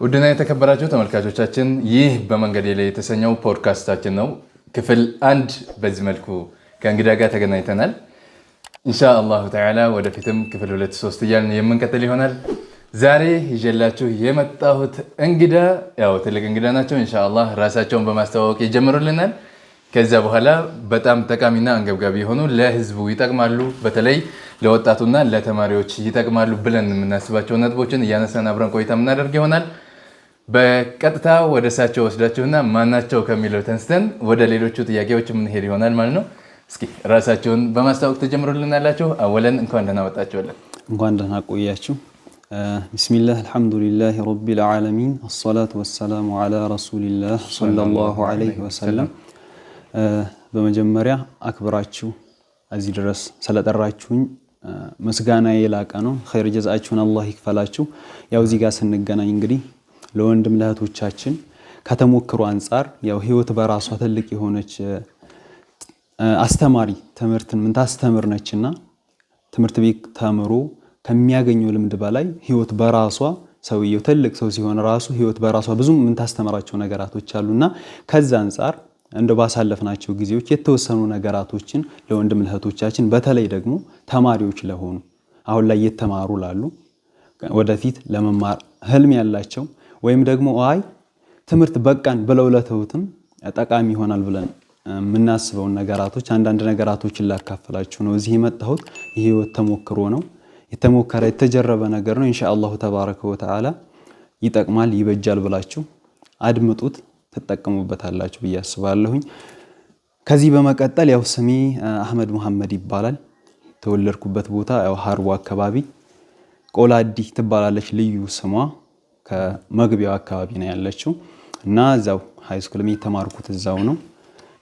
ውድና የተከበራችሁ ተመልካቾቻችን ይህ በመንገድ ላይ የተሰኘው ፖድካስታችን ነው። ክፍል 1 በዚህ መልኩ ከእንግዳ ጋር ተገናኝተናል። ኢንሻአላሁ ተዓላ ወደፊትም ክፍል 2 3 እያልን የምንቀጥል ይሆናል። ዛሬ ይዤላችሁ የመጣሁት እንግዳ ያው ትልቅ እንግዳ ናቸው። ኢንሻአላህ ራሳቸውን በማስተዋወቅ ይጀምሩልናል። ከዛ በኋላ በጣም ጠቃሚና አንገብጋቢ የሆኑ ለህዝቡ ይጠቅማሉ፣ በተለይ ለወጣቱና ለተማሪዎች ይጠቅማሉ ብለን የምናስባቸው ነጥቦችን እያነሳን አብረን ቆይታ የምናደርግ ይሆናል። በቀጥታ ወደ እሳቸው ወስዳችሁና ማናቸው ከሚለው ተንስተን ወደ ሌሎቹ ጥያቄዎች የምንሄድ ይሆናል ማለት ነው። እስኪ ራሳቸውን በማስተዋወቅ ተጀምሩልናላችሁ። አወለን እንኳን ደህና መጣችሁልን። እንኳን ደህና ቆያችሁ። ቢስሚላህ አልሐምዱሊላህ ረቢል ዓለሚን ወሰላቱ ወሰላሙ ዐላ ረሱሊላህ ሰለላሁ ዐለይሂ ወሰለም። በመጀመሪያ አክብራችሁ እዚህ ድረስ ስለጠራችሁኝ ምስጋና የላቀ ነው። ኸይር ጀዛአችሁን አላህ ይክፈላችሁ። ያው እዚህ ጋር ስንገናኝ እንግዲህ ለወንድም ለእህቶቻችን ከተሞክሮ አንፃር ያው ህይወት በራሷ ትልቅ የሆነች አስተማሪ ትምህርትን ምን ታስተምር ነችና ትምህርት ቤት ተምሮ ከሚያገኘው ልምድ በላይ ህይወት በራሷ ሰውየው ትልቅ ሰው ሲሆን ራሱ ህይወት በራሷ ብዙ ምን ታስተምራቸው ነገራቶች አሉና ከዛ አንፃር እንደው ባሳለፍናቸው ጊዜዎች የተወሰኑ ነገራቶችን ለወንድም ለእህቶቻችን በተለይ ደግሞ ተማሪዎች ለሆኑ አሁን ላይ የተማሩ ላሉ ወደፊት ለመማር ህልም ያላቸው ወይም ደግሞ አይ ትምህርት በቃን ብለው ለተውትም ጠቃሚ ይሆናል ብለን የምናስበውን ነገራቶች አንዳንድ ነገራቶችን ላካፍላችሁ ነው እዚህ የመጣሁት። የህይወት ተሞክሮ ነው፣ የተሞከረ የተጀረበ ነገር ነው። ኢንሻአላሁ ተባረከ ወተዓላ ይጠቅማል ይበጃል ብላችሁ አድምጡት፣ ተጠቀሙበታላችሁ ብዬ አስባለሁኝ። ከዚህ በመቀጠል ያው ስሜ አህመድ መሐመድ ይባላል። ተወለድኩበት ቦታ ያው ሀርቦ አካባቢ ቆላዲ ትባላለች ልዩ ስሟ። ከመግቢያው አካባቢ ነው ያለችው እና እዛው ሃይስኩል የተማርኩት እዛው ነው።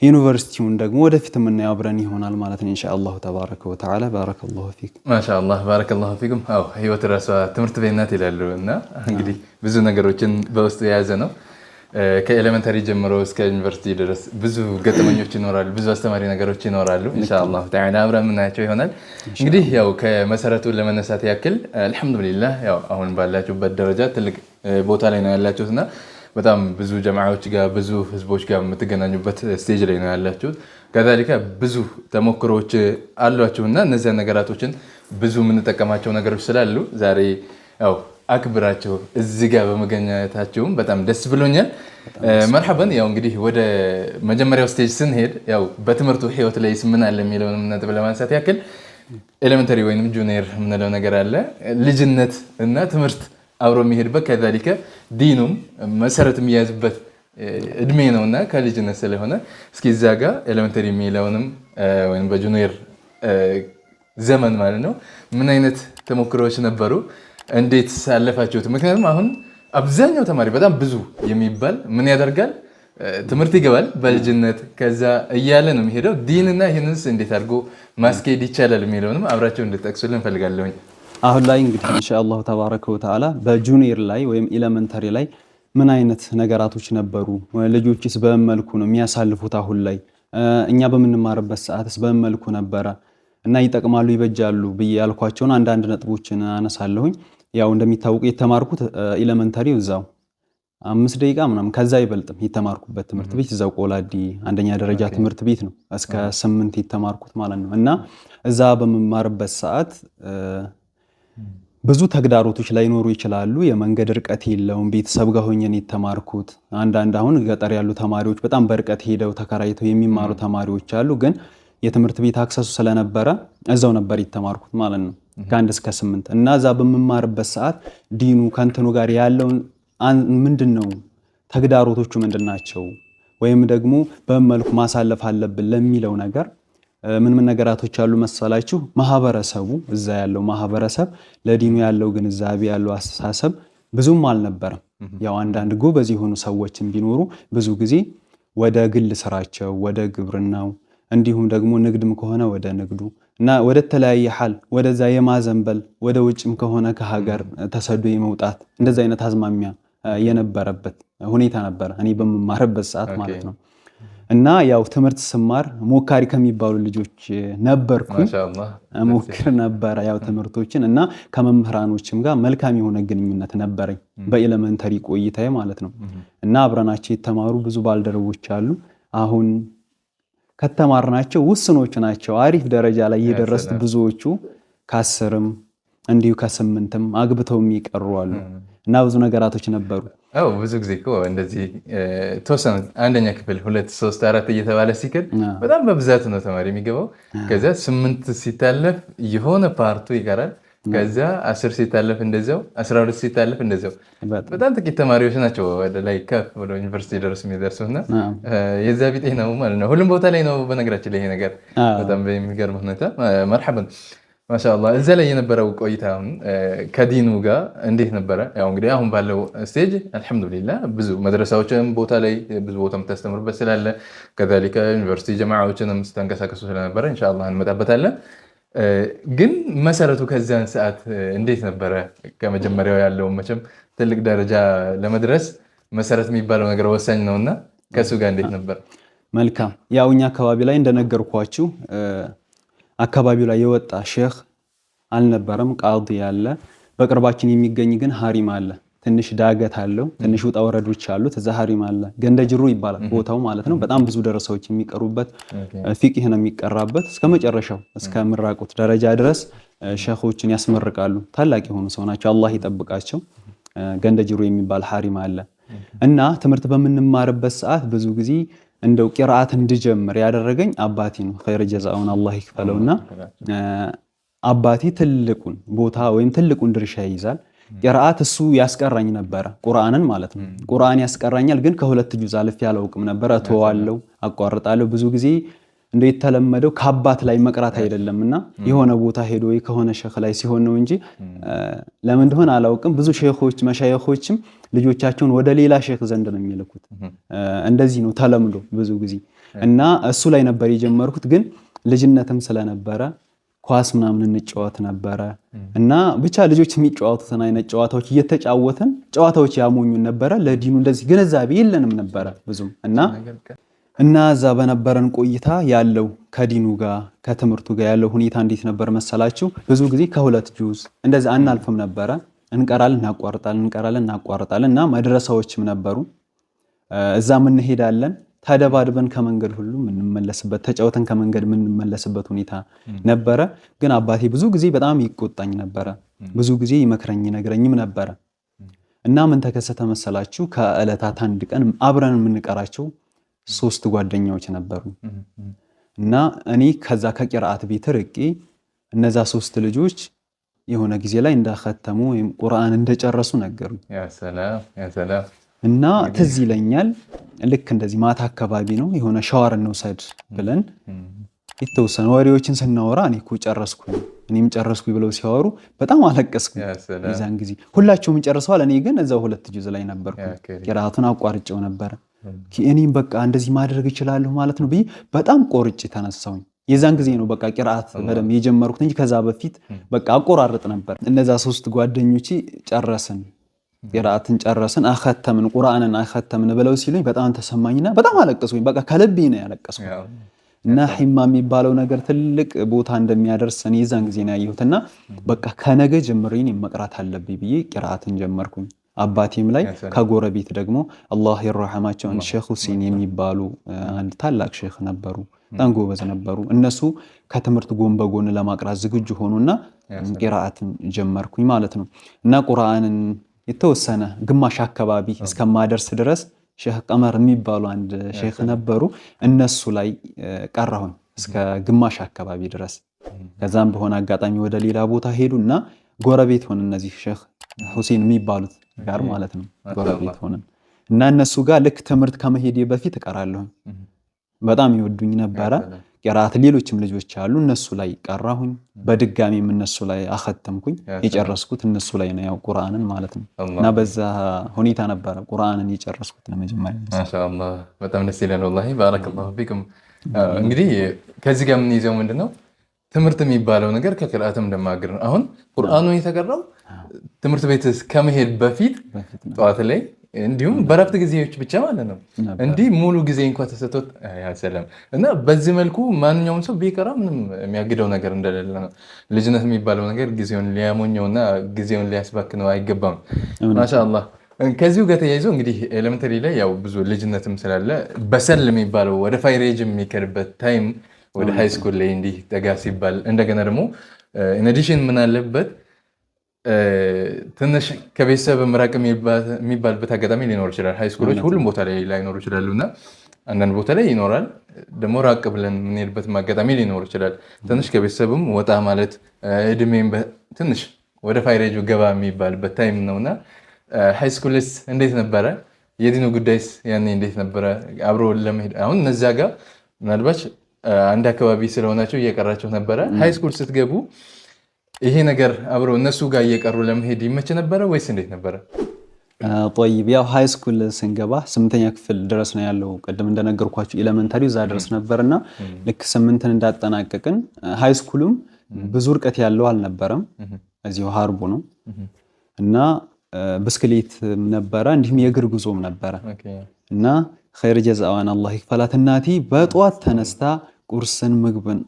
ዩኒቨርሲቲውን ደግሞ ወደፊት የምናየው አብረን ይሆናል ማለት ነው ኢንሻአላሁ ተባረከ ወተዓላ። ባረከላሁ ፊክ። ማሻአላህ ባረከላሁ ፊኩም። አው ህይወት ራሷ ትምህርት ቤት ናት ይላሉ እና እንግዲህ ብዙ ነገሮችን በውስጡ የያዘ ነው። ከኤሌመንተሪ ጀምሮ እስከ ዩኒቨርሲቲ ድረስ ብዙ ገጠመኞች ይኖራሉ፣ ብዙ አስተማሪ ነገሮች ይኖራሉ። ኢንሻአላህ ተዓላ አብረን የምናያቸው ይሆናል። እንግዲህ ያው ከመሰረቱ ለመነሳት ያክል አልሐምዱሊላህ ያው አሁን ባላችሁበት ደረጃ ትልቅ ቦታ ላይ ነው ያላችሁትና በጣም ብዙ ጀማዓዎች ጋር ብዙ ህዝቦች ጋር የምትገናኙበት ስቴጅ ላይ ነው ያላችሁት። ከዛሊካ ብዙ ተሞክሮዎች አሏችሁና እነዚያ ነገራቶችን ብዙ የምንጠቀማቸው ነገሮች ስላሉ ዛሬ ያው አክብራችሁ እዚህ ጋር በመገኘታችሁም በጣም ደስ ብሎኛል። መርሐበን። ያው እንግዲህ ወደ መጀመሪያው ስቴጅ ስንሄድ ያው በትምህርቱ ህይወት ላይ ምን አለ የሚለውን ነጥብ ለማንሳት ያክል ኤሌመንተሪ ወይንም ጁኒየር የምንለው ነገር አለ። ልጅነት እና ትምህርት አብሮ የሚሄድበት ከዛሊከ ዲኑም መሰረት የሚያዝበት እድሜ ነውና ከልጅነት ስለሆነ እስኪ እዛ ጋር ኤሌመንተሪ የሚለውንም ወይም በጁኒየር ዘመን ማለት ነው ምን አይነት ተሞክሮዎች ነበሩ? እንዴት ሳለፋችሁት? ምክንያቱም አሁን አብዛኛው ተማሪ በጣም ብዙ የሚባል ምን ያደርጋል ትምህርት ይገባል በልጅነት ከዛ እያለ ነው የሚሄደው። ዲንና ይህንንስ እንዴት አድርጎ ማስኬድ ይቻላል የሚለውንም አብራቸው እንድጠቅሱልን እንፈልጋለሁኝ። አሁን ላይ እንግዲህ ኢንሻአላሁ ተባረከ ወተዓላ በጁኒየር ላይ ወይም ኤሌመንተሪ ላይ ምን አይነት ነገራቶች ነበሩ? ልጆችስ በምን መልኩ ነው የሚያሳልፉት? አሁን ላይ እኛ በምንማርበት ሰዓትስ በምን መልኩ ነበረ እና ይጠቅማሉ ይበጃሉ ብዬ ያልኳቸውን አንዳንድ ነጥቦችን አነሳለሁኝ። ያው እንደሚታወቁ የተማርኩት ኤሌመንተሪው እዛው 5 ደቂቃ ምናምን ከዛ አይበልጥም የተማርኩበት ትምህርት ቤት እዛው ቆላዲ አንደኛ ደረጃ ትምህርት ቤት ነው እስከ 8 የተማርኩት ማለት ነው። እና እዛ በመማርበት ሰዓት ብዙ ተግዳሮቶች ላይኖሩ ይችላሉ። የመንገድ ርቀት የለውም። ቤተሰብ ጋር ሆኜ ነው የተማርኩት። አንዳንድ አሁን ገጠር ያሉ ተማሪዎች በጣም በርቀት ሄደው ተከራይተው የሚማሩ ተማሪዎች አሉ። ግን የትምህርት ቤት አክሰሱ ስለነበረ እዛው ነበር የተማርኩት ማለት ነው ከ1 እስከ 8 እና እዛ በመማርበት ሰዓት ዲኑ ከንትኑ ጋር ያለውን ምንድነው ተግዳሮቶቹ ምንድናቸው ወይም ደግሞ በመልኩ ማሳለፍ አለብን ለሚለው ነገር ምን ነገራቶች አሉ መሰላችሁ? ማህበረሰቡ እዛ ያለው ማህበረሰብ ለዲኑ ያለው ግንዛቤ ያለው አስተሳሰብ ብዙም አልነበረም። ያው አንዳንድ ጎበዝ የሆኑ ሰዎችን ቢኖሩ ብዙ ጊዜ ወደ ግል ስራቸው ወደ ግብርናው እንዲሁም ደግሞ ንግድም ከሆነ ወደ ንግዱ እና ወደ ተለያየ ሐል ወደዛ የማዘንበል ወደ ውጭም ከሆነ ከሀገር ተሰዶ የመውጣት እንደዛ አይነት አዝማሚያ የነበረበት ሁኔታ ነበር እኔ በመማርበት ሰዓት ማለት ነው። እና ያው ትምህርት ስማር ሞካሪ ከሚባሉ ልጆች ነበርኩኝ። ማሻአላህ ሞክር ነበረ ያው ትምህርቶችን እና ከመምህራኖችም ጋር መልካም የሆነ ግንኙነት ነበረኝ በኤሌመንተሪ ቆይታዬ ማለት ነው። እና አብረናቸው የተማሩ ብዙ ባልደረቦች አሉ። አሁን ከተማርናቸው ውስኖች ናቸው አሪፍ ደረጃ ላይ የደረሱት። ብዙዎቹ ከ10ም እንዲሁ ከ8ም አግብተው የሚቀሩ አሉ እና ብዙ ነገራቶች ነበሩ። ብዙ ጊዜ እኮ እንደዚህ ተወሰኑ አንደኛ ክፍል 2 3 4 እየተባለ ሲከድ በጣም በብዛት ነው ተማሪ የሚገባው። ከዚያ 8 ሲታለፍ የሆነ ፓርቱ ይቀራል። ከዚያ 10 ሲታለፍ እንደዚያው 12 ሲታለፍ እንደዚያው በጣም ጥቂት ተማሪዎች ናቸው ወደ ላይ ከፍ ወደ ዩኒቨርሲቲ ድረስ የሚደርሱና የዛ ቢጤ ነው ማለት ነው። ሁሉም ቦታ ላይ ነው በነገራችን ላይ ይሄ ነገር በጣም በሚገርም ሁኔታ መርሐበን ማሻአላህ። እዛ ላይ የነበረው ቆይታ ከዲኑ ጋር እንዴት ነበረ? ያው እንግዲህ አሁን ባለው ስቴጅ አልሐምዱሊላህ ብዙ መድረሳዎችም ቦታ ላይ ብዙ ቦታ የምታስተምሩበት ስላለ ከዛሊከ ዩኒቨርሲቲ ጀማዓዎችንም ስተንቀሳቀሱ ስለነበረ ኢንሻአላህ እንመጣበታለን። ግን መሰረቱ ከዛን ሰዓት እንዴት ነበረ? ከመጀመሪያው ያለው መቼም ትልቅ ደረጃ ለመድረስ መሰረት የሚባለው ነገር ወሳኝ ነውና ከሱ ጋር እንዴት ነበር? መልካም። ያው እኛ አካባቢ ላይ እንደነገርኳችሁ አካባቢው ላይ የወጣ ሼህ አልነበረም። ቃዲ ያለ በቅርባችን የሚገኝ ግን ሀሪም አለ። ትንሽ ዳገት አለው፣ ትንሽ ውጣ ወረዶች አሉት። እዛ ሀሪም አለ። ገንደ ጅሩ ይባላል ቦታው ማለት ነው። በጣም ብዙ ደረሳዎች የሚቀሩበት ፊቅህ ነው የሚቀራበት። እስከ መጨረሻው እስከ ምራቁት ደረጃ ድረስ ሼኾችን ያስመርቃሉ። ታላቅ የሆኑ ሰው ናቸው፣ አላህ ይጠብቃቸው። ገንደ ጅሩ የሚባል ሀሪም አለ እና ትምህርት በምንማርበት ሰዓት ብዙ ጊዜ እንደው ቂራአት እንድጀምር ያደረገኝ አባቴ ነው። ኸይር ጀዛውን አላህ ይክፈለውና አባቴ ትልቁን ቦታ ወይም ትልቁን ድርሻ ይይዛል። ቂራአት እሱ ያስቀራኝ ነበረ፣ ቁርአንን ማለት ነው። ቁርአን ያስቀራኛል፣ ግን ከሁለት ጁዝ አልፌ አላውቅም ነበረ። እተዋለሁ፣ አቋርጣለሁ። ብዙ ጊዜ እንደ የተለመደው ከአባት ላይ መቅራት አይደለምና የሆነ ቦታ ሄዶ ከሆነ ሼኽ ላይ ሲሆን ነው እንጂ ለምን እንደሆነ አላውቅም። ብዙ ሼኾች መሻይኾችም ልጆቻቸውን ወደ ሌላ ሼኽ ዘንድ ነው የሚልኩት። እንደዚህ ነው ተለምዶ ብዙ ጊዜ እና እሱ ላይ ነበር የጀመርኩት። ግን ልጅነትም ስለነበረ ኳስ ምናምን እንጫወት ነበረ እና ብቻ ልጆች የሚጫወቱትን አይነት ጨዋታዎች እየተጫወትን ጨዋታዎች ያሞኙን ነበረ። ለዲኑ እንደዚህ ግንዛቤ የለንም ነበረ ብዙም እና እዛ በነበረን ቆይታ ያለው ከዲኑ ጋር ከትምህርቱ ጋር ያለው ሁኔታ እንዴት ነበር መሰላችሁ? ብዙ ጊዜ ከሁለት ጁዝ እንደዚህ አናልፍም ነበረ። እንቀራለን፣ እናቋርጣለን፣ እንቀራለን፣ እናቋርጣለን እና መድረሳዎችም ነበሩ። እዛም እንሄዳለን ተደባድበን ከመንገድ ሁሉ የምንመለስበት ተጫውተን ከመንገድ የምንመለስበት ሁኔታ ነበረ። ግን አባቴ ብዙ ጊዜ በጣም ይቆጣኝ ነበረ። ብዙ ጊዜ ይመክረኝ ይነግረኝም ነበረ። እና ምን ተከሰተ መሰላችሁ? ከዕለታት አንድ ቀን አብረን የምንቀራቸው 3 ጓደኛዎች ነበሩ እና እኔ ከዛ ከቂራአት ቤት ርቄ እነዛ 3 ልጆች የሆነ ጊዜ ላይ እንዳከተሙ ወይም ቁርአን እንደጨረሱ ነገሩ። ያ ሰላም ያ ሰላም። እና ትዝ ይለኛል ልክ እንደዚህ ማታ አካባቢ ነው የሆነ ሻወር እንውሰድ ብለን የተወሰኑ ወሬዎችን ስናወራ እኔ እኮ ጨረስኩኝ እኔም ጨረስኩኝ ብለው ሲያወሩ በጣም አለቀስኩ። የዛን ጊዜ ሁላቸውም ጨርሰዋል፣ እኔ ግን እዛው 2 ጁዝ ላይ ነበርኩ። ቂራአቱን አቋርጬው ነበረ። እኔም በቃ እንደዚህ ማድረግ እችላለሁ ማለት ነው ብዬ በጣም ቆርጬ ተነሳሁኝ። የዛን ጊዜ ነው በቃ ቂራአት በደንብ የጀመርኩት እንጂ ከዛ በፊት በቃ አቆራርጥ ነበር። እነዛ 3 ጓደኞቼ ጨረስን፣ ቂራአትን ጨረስን፣ አኸተምን ቁርአንን አኸተምን ብለው ሲሉኝ በጣም ተሰማኝና በጣም አለቀስኩኝ። በቃ ከልቤ ነው ያለቀስኩት። እና ሒማ የሚባለው ነገር ትልቅ ቦታ እንደሚያደርስ እኔ የዛን ጊዜ ነው ያየሁትና በቃ ከነገ ጀምሬ መቅራት አለብኝ ብዬ ቂራአትን ጀመርኩኝ። አባቴም ላይ ከጎረቤት ደግሞ አላህ ይርሐማቸው ሼኽ ሁሴን የሚባሉ አንድ ታላቅ ሼኽ ነበሩ፣ በጣም ጎበዝ ነበሩ። እነሱ ከትምህርት ጎን በጎን ለማቅራት ዝግጁ ሆኑና ቂራአትን ጀመርኩኝ ማለት ነው። እና ቁርአንን የተወሰነ ግማሽ አካባቢ እስከማደርስ ድረስ ሼኽ ቀመር የሚባሉ አንድ ሼኽ ነበሩ። እነሱ ላይ ቀራሁኝ እስከ ግማሽ አካባቢ ድረስ። ከዛም በሆነ አጋጣሚ ወደ ሌላ ቦታ ሄዱና ጎረቤት ሆነ እነዚህ ሼኽ ሁሴን የሚባሉት ጋር ማለት ነው። ጎረቤት ሆነን እና እነሱ ጋር ልክ ትምህርት ከመሄዴ በፊት እቀራለሁ። በጣም ይወዱኝ ነበረ። ቂራአት ሌሎችም ልጆች አሉ፣ እነሱ ላይ ቀራሁኝ። በድጋሚም እነሱ ላይ አኸተምኩኝ። የጨረስኩት እነሱ ላይ ነው ያው ቁርአንን ማለት ነው። እና በዛ ሁኔታ ነበረ ቁርአንን የጨረስኩት ለመጀመሪያ። ማሻአላህ በጣም ደስ ይላል ወላሂ ባረከላሁ ፊኩም። እንግዲህ ከዚህ ጋር ምን ይዘው ምንድነው ትምህርት የሚባለው ነገር ከቂራአትም እንደማገር ነው። አሁን ቁርአኑ የተቀራው ትምህርት ቤት ከመሄድ በፊት ጠዋት ላይ እንዲሁም በረፍት ጊዜዎች ብቻ ማለት ነው እንዲህ ሙሉ ጊዜ እንኳን ተሰጥቶት ሰላም እና በዚህ መልኩ ማንኛውም ሰው ቢቀራ ምንም የሚያግደው ነገር እንደሌለ ነው። ልጅነት የሚባለው ነገር ጊዜውን ሊያሞኘውና ጊዜውን ሊያስባክነው አይገባም። ማሻአላህ። ከዚሁ ጋር ተያይዞ እንግዲህ ኤሌመንተሪ ላይ ያው ብዙ ልጅነትም ስላለ በሰል የሚባለው ወደ ፋይሬጅ የሚከድበት ታይም ወደ ሃይ ስኩል ላይ እንዲህ ጠጋ ሲባል እንደገና ደግሞ ኢንአዲሽን ምን አለበት ትንሽ ከቤተሰብ ምራቅ የሚባልበት አጋጣሚ ሊኖር ይችላል። ሃይ ስኩሎች ሁሉም ቦታ ላይ ላይኖሩ ይችላሉ እና አንዳንድ ቦታ ላይ ይኖራል። ደግሞ ራቅ ብለን የምንሄድበት አጋጣሚ ሊኖር ይችላል። ትንሽ ከቤተሰብም ወጣ ማለት እድሜም ትንሽ ወደ ፋይሬጁ ገባ የሚባልበት ታይም ነውና ሃይ ስኩልስ እንዴት ነበረ? የዲኑ ጉዳይስ ያኔ እንዴት ነበረ? አብሮ ለመሄድ አሁን እነዚያ ጋር ምናልባት አንድ አካባቢ ስለሆናቸው እየቀራቸው ነበረ። ሃይ ስኩል ስትገቡ ይሄ ነገር አብሮ እነሱ ጋር እየቀሩ ለመሄድ ይመች ነበረ ወይስ እንዴት ነበረ? طيب ያው ሃይ ስኩል ስንገባ 8ኛ ክፍል ድረስ ነው ያለው። ቀደም እንደነገርኳችሁ ኤሌመንታሪ እዛ ድረስ ነበርና ልክ 8ን እንዳጠናቀቅን ሃይ ስኩልም ብዙ ርቀት ያለው አልነበረም። እዚሁ ሀርቡ ነው እና ብስክሌት ነበረ፣ እንዲሁም የእግር ጉዞም ነበረ እና ኸይር ጀዛዋን አላህ ይክፈላት እናቴ በጧት ተነስታ ቁርስን ምግብን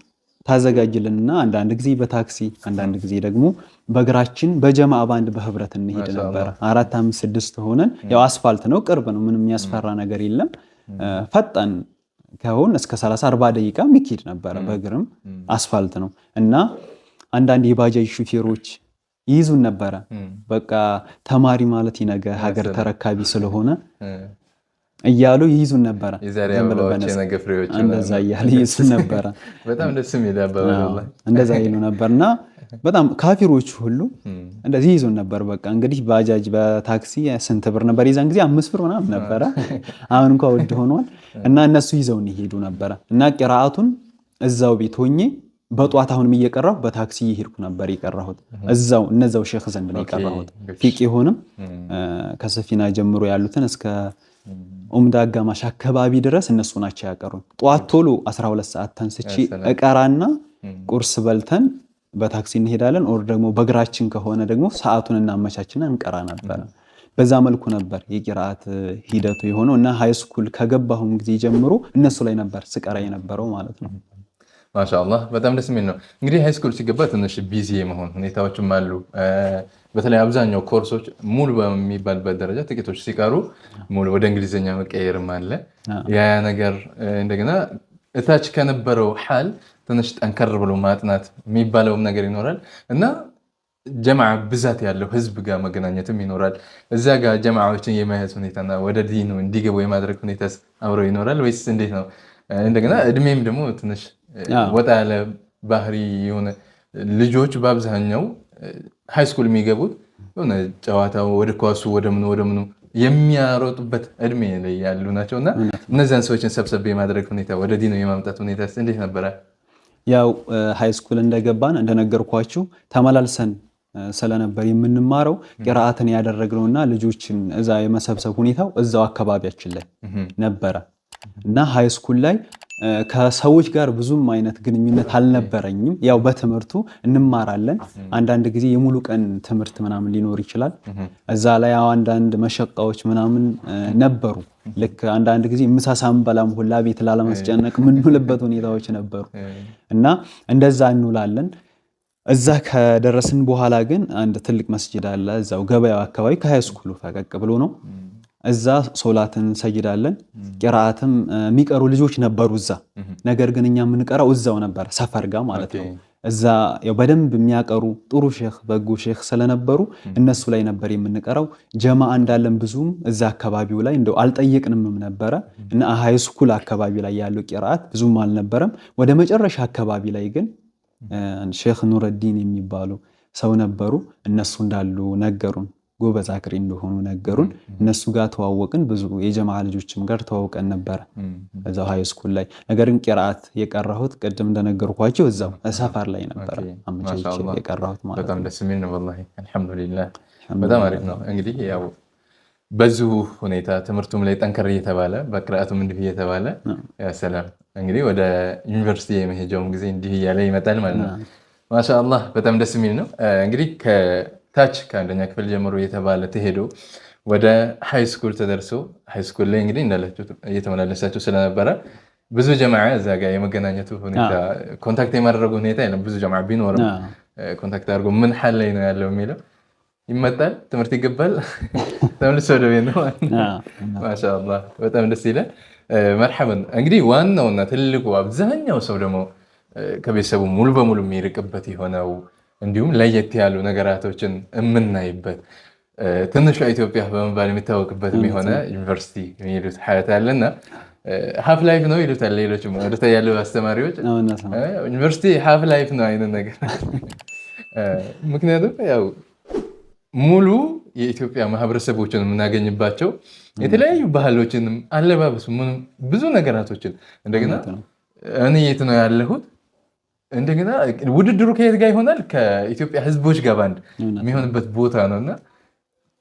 ታዘጋጅልንና አንዳንድ ጊዜ በታክሲ አንዳንድ ጊዜ ደግሞ በእግራችን በጀማዓ ባንድ በህብረት እንሄድ ነበር። 4 5 6 ሆነን ያው አስፋልት ነው፣ ቅርብ ነው፣ ምንም የሚያስፈራ ነገር የለም። ፈጣን ከሆነ እስከ 30 40 ደቂቃ የሚሄድ ነበር። በእግርም አስፋልት ነው እና አንዳንድ የባጃጅ ሹፌሮች ይይዙን ነበረ። በቃ ተማሪ ማለት ይነገ ሀገር ተረካቢ ስለሆነ እያሉ ይይዙን ነበረ። እንደዛ እያሉ ይይዙን ነበረ። በጣም ደስ የሚል አባባል እንደዛ ይሉ ነበርና በጣም ካፊሮቹ ሁሉ እንደዚህ ይይዙን ነበር። በቃ እንግዲህ ባጃጅ በታክሲ ስንት ብር ነበር? የዛን ጊዜ 5 ብር ምናምን ነበረ። አሁን እንኳን ውድ ሆኗል። እና እነሱ ይዘውን ይሄዱ ነበረ እና ቂራአቱን እዛው ቤት ሆኜ በጧት አሁንም እየቀራሁ በታክሲ እየሄድኩ ነበር የቀራሁት። እነዛው ሼክ ዘንድ ነው የቀራሁት። ፊቅሁንም ከሰፊና ጀምሮ ያሉትን እስከ ኡምዳ አጋማሽ አካባቢ ድረስ እነሱ ናቸው ያቀሩኝ። ጧት ቶሎ 12 ሰዓት ተንስቼ እቀራና ቁርስ በልተን በታክሲ እንሄዳለን። ኦር ደግሞ በእግራችን ከሆነ ደግሞ ሰዓቱን እናመቻችና እንቀራ ነበር። በዛ መልኩ ነበር የቂራአት ሂደቱ የሆነው እና ሃይ ስኩል ከገባሁም ጊዜ ጀምሮ እነሱ ላይ ነበር ስቀራ የነበረው ማለት ነው። ማሻአላህ በጣም ደስ የሚል ነው። እንግዲህ ሃይ ስኩል ሲገባ ትንሽ ቢዚ የመሆን ሁኔታዎችም አሉ። በተለይ አብዛኛው ኮርሶች ሙሉ በሚባልበት ደረጃ ጥቂቶች ሲቀሩ ሙሉ ወደ እንግሊዝኛ መቀየርም አለ። ያ ነገር እንደገና እታች ከነበረው ሐል ትንሽ ጠንከር ብሎ ማጥናት የሚባለውም ነገር ይኖራል እና ጀማዓ ብዛት ያለው ህዝብ ጋር መገናኘትም ይኖራል። እዛ ጋር ጀማዓዎችን የመያዝ ሁኔታና ወደ ዲኑ እንዲገቡ የማድረግ ሁኔታ አብረው ይኖራል ወይስ እንዴት ነው? እንደገና እድሜም ደግሞ ትንሽ ወጣ ያለ ባህሪ የሆነ ልጆች በአብዛኛው ሃይ ስኩል የሚገቡት የሆነ ጨዋታው ወደ ኳሱ ወደ ምኑ የሚያሮጡበት እድሜ ላይ ያሉ ናቸው እና እነዚያን ሰዎችን ሰብሰብ የማድረግ ሁኔታ ወደ ዲኑ የማምጣት ሁኔታ እንዴት ነበረ? ያው ሃይ ስኩል እንደገባን እንደነገርኳችሁ ተመላልሰን ስለነበር የምንማረው ቂራአትን ያደረግነውና ልጆችን እዛ የመሰብሰብ ሁኔታው እዛው አካባቢያችን ላይ ነበረ እና ሃይ ስኩል ላይ ከሰዎች ጋር ብዙም አይነት ግንኙነት አልነበረኝም። ያው በትምህርቱ እንማራለን። አንዳንድ ጊዜ የሙሉ ቀን ትምህርት ምናምን ሊኖር ይችላል። እዛ ላይ አንዳንድ መሸቃዎች ምናምን ነበሩ። ልክ አንዳንድ ጊዜ ምሳ ሳንበላም ሁላ ቤት ላለማስጨነቅ ምንውልበት ሁኔታዎች ነበሩ እና እንደዛ እንውላለን። እዛ ከደረስን በኋላ ግን አንድ ትልቅ መስጂድ አለ እዛው ገበያው አካባቢ ከሃይ ስኩሉ ፈቀቅ ብሎ ነው። እዛ ሶላትን እንሰግዳለን። ቂራአትም የሚቀሩ ልጆች ነበሩ እዛ። ነገር ግን እኛ የምንቀራው እዛው ነበር ሰፈር ጋር ማለት ነው። እዛ ያው በደንብ የሚያቀሩ ጥሩ ሼክ በጎ ሼክ ስለነበሩ እነሱ ላይ ነበር የምንቀራው። ጀማዓ እንዳለን ብዙም እዛ አካባቢው ላይ እንደው አልጠየቅንም ነበረ እና ሃይ ስኩል አካባቢ ላይ ያለው ቂራአት ብዙም አልነበረም። ወደ መጨረሻ አካባቢ ላይ ግን ሼክ ኑረዲን የሚባሉ ሰው ነበሩ። እነሱ እንዳሉ ነገሩን። ጎበዝ አቅሪ እንደሆኑ ነገሩን። እነሱ ጋር ተዋወቅን። ብዙ የጀማዓ ልጆችም ጋር ተዋውቀን ነበረ እዛው ሃይ ስኩል ላይ። ነገር ግን ቂራአት የቀራሁት ቅድም እንደነገርኳችሁ እዛው ሰፈር ላይ ነበረ አመቻችቼ የቀራሁት ማለት ነው። በጣም ደስ የሚል ነው ወላሂ አልሐምዱሊላህ። በጣም አሪፍ ነው። እንግዲህ ያው በዚሁ ሁኔታ ትምህርቱም ላይ ጠንከር እየተባለ በቅራአቱም እንዲህ እየተባለ ያ ሰላም እንግዲህ ወደ ዩኒቨርሲቲ የመሄጃውም ጊዜ እንዲህ እያለ ይመጣል ማለት ነው። ማሻአላህ በጣም ደስ የሚል ነው። እንግዲህ ታች ከአንደኛ ክፍል ጀምሮ የተባለ ተሄዶ ወደ ሃይ ስኩል ተደርሶ ሃይ ስኩል ላይ እንግዲህ እንዳላችሁ እየተመላለሳችሁ ስለነበረ ብዙ ጀማዓ እዛ ጋር የመገናኘቱ ሁኔታ ኮንታክት የማድረጉ ሁኔታ የለም። ብዙ ጀማዓ ቢኖርም ኮንታክት አድርጎ ምን ሐል ላይ ነው ያለው የሚለው ይመጣል፣ ትምህርት ይገባል፣ ተመልሶ ወደ ቤት ነው። ማሻአላህ በጣም ደስ ይላል። መርሐበን። እንግዲህ ዋናውና ትልቁ አብዛኛው ሰው ደግሞ ከቤተሰቡ ሙሉ በሙሉ የሚርቅበት የሆነው እንዲሁም ለየት ያሉ ነገራቶችን የምናይበት ትንሿ ኢትዮጵያ በመባል የሚታወቅበት የሆነ ዩኒቨርሲቲ የሚሄዱት ሀያት ያለና ሀፍ ላይፍ ነው ይሉታል ሌሎችም ወደታ ያሉ አስተማሪዎች። ዩኒቨርሲቲ ሀፍ ላይፍ ነው አይነት ነገር። ምክንያቱም ያው ሙሉ የኢትዮጵያ ማህበረሰቦችን የምናገኝባቸው የተለያዩ ባህሎችንም አለባበሱ ብዙ ነገራቶችን እንደገና እኔ የት ነው ያለሁት እንደገና ውድድሩ ከየት ጋር ይሆናል? ከኢትዮጵያ ህዝቦች ጋር ባንድ የሚሆንበት ቦታ ነውና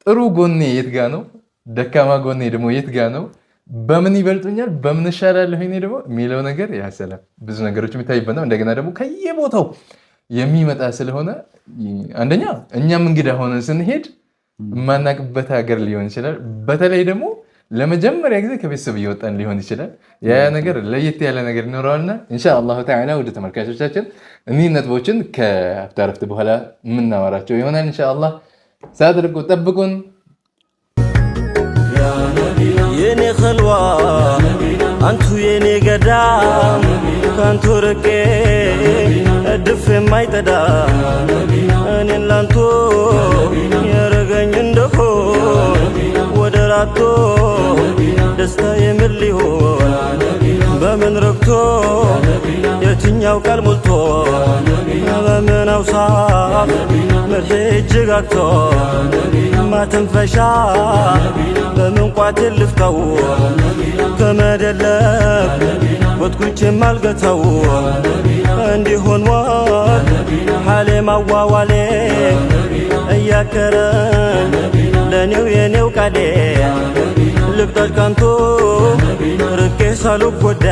ጥሩ ጎኔ የት ጋር ነው? ደካማ ጎኔ ደግሞ የት ጋር ነው? በምን ይበልጡኛል? በምን እሻላለሁ እኔ ደግሞ የሚለው ነገር ያሰላም ብዙ ነገሮች የሚታይበት ነው። እንደገና ደግሞ ከየቦታው የሚመጣ ስለሆነ አንደኛ እኛም እንግዳ ሆነን ስንሄድ የማናቅበት ሀገር ሊሆን ይችላል። በተለይ ደግሞ ለመጀመሪያ ጊዜ ከቤተሰብ እየወጣን ሊሆን ይችላል። ያ ነገር ለየት ያለ ነገር ይኖረዋልና ኢንሻአላሁ ተዓላ ወደ ተመልካቾቻችን እኒህ ነጥቦችን ከአፍታ ረፍት በኋላ የምናወራቸው ይሆናል ኢንሻአላህ። ሳትርቁ ጠብቁን። የኔ ኸልዋ አንቱ የኔ ገዳም ካንቱ ርቄ እድፍ የማይጠዳ እኔን ላንቱ የረገኝ እንደሆን ወደ ራቶ ደስታ የምን ሊሆን በምን ረግቶ የትኛው ቃል ሞልቶ በምን አውሳፍ ምርሄ እጅግ አግቶ ማተንፈሻ በምን ቋቴን ልፍታው ከመደለብ ወጥኩቼ ማልገተው እንዲሆን ዋል ሓሌ ማዋዋሌ እያከረን ለኔው የኔው ቃሌ ልቅጠር ካንቱ ርቄ ሳልጎዳ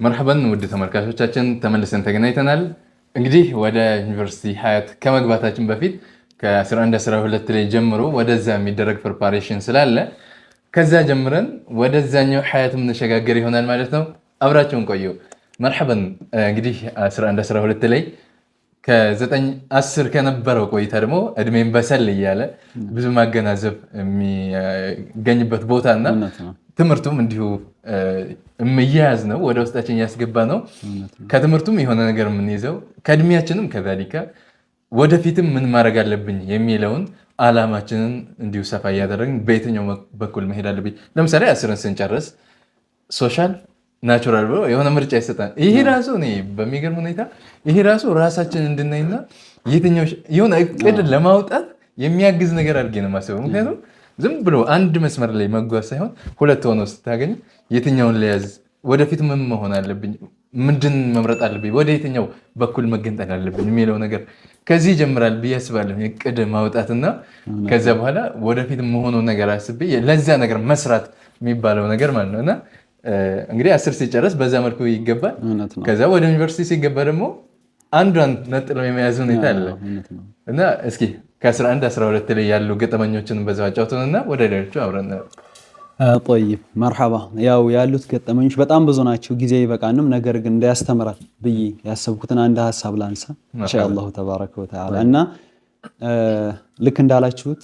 መርሐበን ውድ ተመልካቾቻችን ተመልሰን ተገናኝተናል። እንግዲህ ወደ ዩኒቨርሲቲ ሀያት ከመግባታችን በፊት ከ11-12 ላይ ጀምሮ ወደዛ የሚደረግ ፕሪፓሬሽን ስላለ ከዛ ጀምረን ወደዛኛው ሀያት የምንሸጋገር ይሆናል ማለት ነው። አብራችሁን ቆዩ። መርሐበን። እንግዲህ 11-12 ላይ ከ9-10 ከነበረው ቆይታ ደግሞ እድሜን በሰል እያለ ብዙ ማገናዘብ የሚገኝበት ቦታና ትምህርቱም እንዲሁ እያያዝ ነው ወደ ውስጣችን እያስገባ ነው። ከትምህርቱም የሆነ ነገር የምንይዘው ከእድሜያችንም ከዛሊካ ወደፊትም ምን ማድረግ አለብኝ የሚለውን አላማችንን እንዲሁ ሰፋ እያደረግን በየትኛው በኩል መሄድ አለብኝ። ለምሳሌ 10ን ስንጨርስ ሶሻል ናቹራል ብሎ የሆነ ምርጫ ይሰጣል። ይሄ ራሱ እኔ በሚገርም ሁኔታ ይሄ ራሱ ራሳችን እንድናይና የትኛው የሆነ እቅድ ለማውጣት የሚያግዝ ነገር አድርጌ ነው የማስበው። ምክንያቱም ዝም ብሎ አንድ መስመር ላይ መጓዝ ሳይሆን ሁለት ሆኖ ስታገኝ የትኛውን ለያዝ፣ ወደፊት ምን መሆን አለብኝ፣ ምንድን መምረጥ አለብኝ፣ ወደ የትኛው በኩል መገንጠል አለብኝ የሚለው ነገር ከዚህ ይጀምራል ብዬ አስባለሁ። እቅድ ማውጣትና ከዛ በኋላ ወደፊት መሆኑ ነገር አስቤ ለዛ ነገር መስራት የሚባለው ነገር ማለት ነው። እና እንግዲህ 10 ሲጨረስ በዛ መልኩ ይገባል። ከዛ ወደ ዩኒቨርሲቲ ሲገባ ደግሞ አንዷን ነጥሎ የመያዝ ሁኔታ አለ እና እስኪ ከ11-12 ላይ ያሉ ገጠመኞችን በዛው አጫውተንና ወደ ሌሎቹ አብረን طيب መርሐባ። ያው ያሉት ገጠመኞች በጣም ብዙ ናቸው፣ ጊዜ ይበቃንም። ነገር ግን እንዳያስተምራል ብዬ ያሰብኩትን አንድ ሐሳብ ላንሳ ኢንሻአላህ ተባረከ ወተዓላ። እና ልክ እንዳላችሁት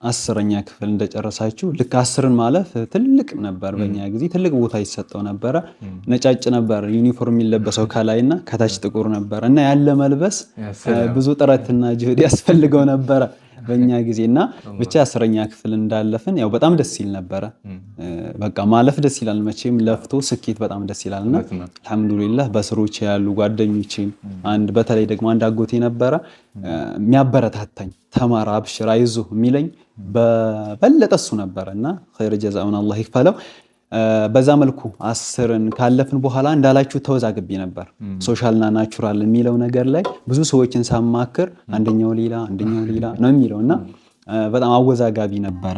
10ኛ ክፍል እንደጨረሳችሁ ልክ 10ን ማለፍ ትልቅ ነበር። በእኛ ጊዜ ትልቅ ቦታ ይሰጠው ነበረ። ነጫጭ ነበር ዩኒፎርም የሚለበሰው ከላይና ከታች ጥቁር ነበር እና ያለ መልበስ ብዙ ጥረትና ጅህድ ያስፈልገው ነበረ በእኛ ጊዜና ብቻ 10ኛ ክፍል እንዳለፍን ያው በጣም ደስ ይል ነበረ። በቃ ማለፍ ደስ ይላል መቼም፣ ለፍቶ ስኬት በጣም ደስ ይላልና አልহামዱሊላህ በስሮቼ ያሉ ጓደኞቼ በተለይ ደግሞ አንድ አጎቴ ነበረ የሚያበረታታኝ፣ ተማራ አብሽር አይዞህ የሚለኝ በበለጠ እሱ ነበርና ኸይር ጀዛኡን አላህ ይክፈለው። በዛ መልኩ 10ን ካለፍን በኋላ እንዳላችሁ ተወዛግቤ ነበር። ሶሻልና ናቹራል የሚለው ነገር ላይ ብዙ ሰዎችን ሳማክር አንደኛው ሌላ ነው የሚለውና በጣም አወዛጋቢ ነበረ።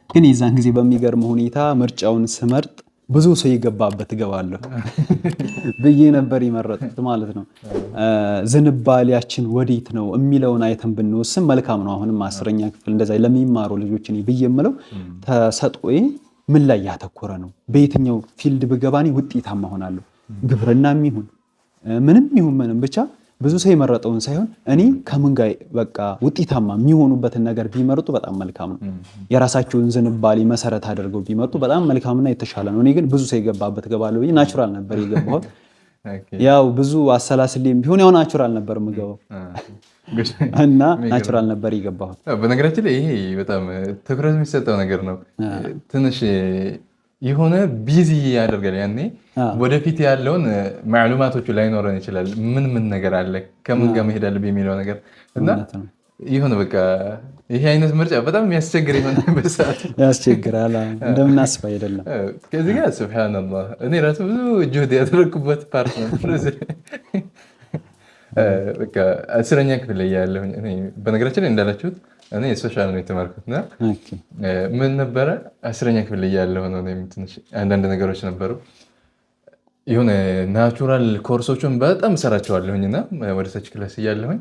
ግን የዛን ጊዜ በሚገርም ሁኔታ ምርጫውን ስመርጥ ብዙ ሰው የገባበት እገባለሁ ብዬ ነበር የመረጥኩት ማለት ነው። ዝንባሌያችን ወዴት ነው የሚለውን አይተን ብንወስን መልካም ነው። አሁንም 10ኛ ክፍል እንደዛ ለሚማሩ ልጆች እኔ ብዬ የምለው ተሰጥኦዬ ምን ላይ ያተኮረ ነው? በየትኛው ፊልድ ብገባኔ ውጤታማ ሆናለሁ? ግብርናም ይሁን ምንም ይሁን ምንም ብቻ ብዙ ሰው የመረጠውን ሳይሆን እኔ ከምን ጋር በቃ ውጤታማ የሚሆኑበትን ነገር ቢመርጡ በጣም መልካም ነው። የራሳቸውን ዝንባሌ መሰረት አድርገው ቢመጡ በጣም መልካምና የተሻለ ነው። እኔ ግን ብዙ ሰው የገባበት ገባለሁ ብዬ ናቹራል ነበር የገባሁት። ያው ብዙ አሰላስሌም ቢሆን ያው ናቹራል ነበር የምገባው እና ናቹራል ነበር የገባሁት። በነገራችን ላይ ይሄ በጣም ትኩረት የሚሰጠው ነገር ነው። ትንሽ የሆነ ቢዚ ያደርጋል። ያኔ ወደፊት ያለውን ማዕሉማቶቹ ላይኖረን ይችላል። ምን ነገር አለ ከምን ጋር መሄድ አለብኝ የሚለው ነገር እና የሆነ በቃ ይሄ አይነት ምርጫ በጣም የሚያስቸግር የሆነበት ሰዓት ያስቸግራል። እንደምናስብ አይደለም። ከዚህ ጋር ሱብሃንአላህ እኔ ራሱ ብዙ ጁህድ ያደረግኩበት ፓርት ነው። በቃ 10ኛ ክፍል ላይ ያለሁኝ እኔ በነገራችን ላይ እንዳላችሁት እኔ ሶሻል ነው የተማርኩት እና ምን ነበረ 10ኛ ክፍል ላይ ያለሁ ነው ትንሽ አንዳንድ ነገሮች ነበሩ። የሆነ ናቹራል ኮርሶችን በጣም እሰራቸዋለሁኝ እና ወደ ታች ክላስ እያለሁኝ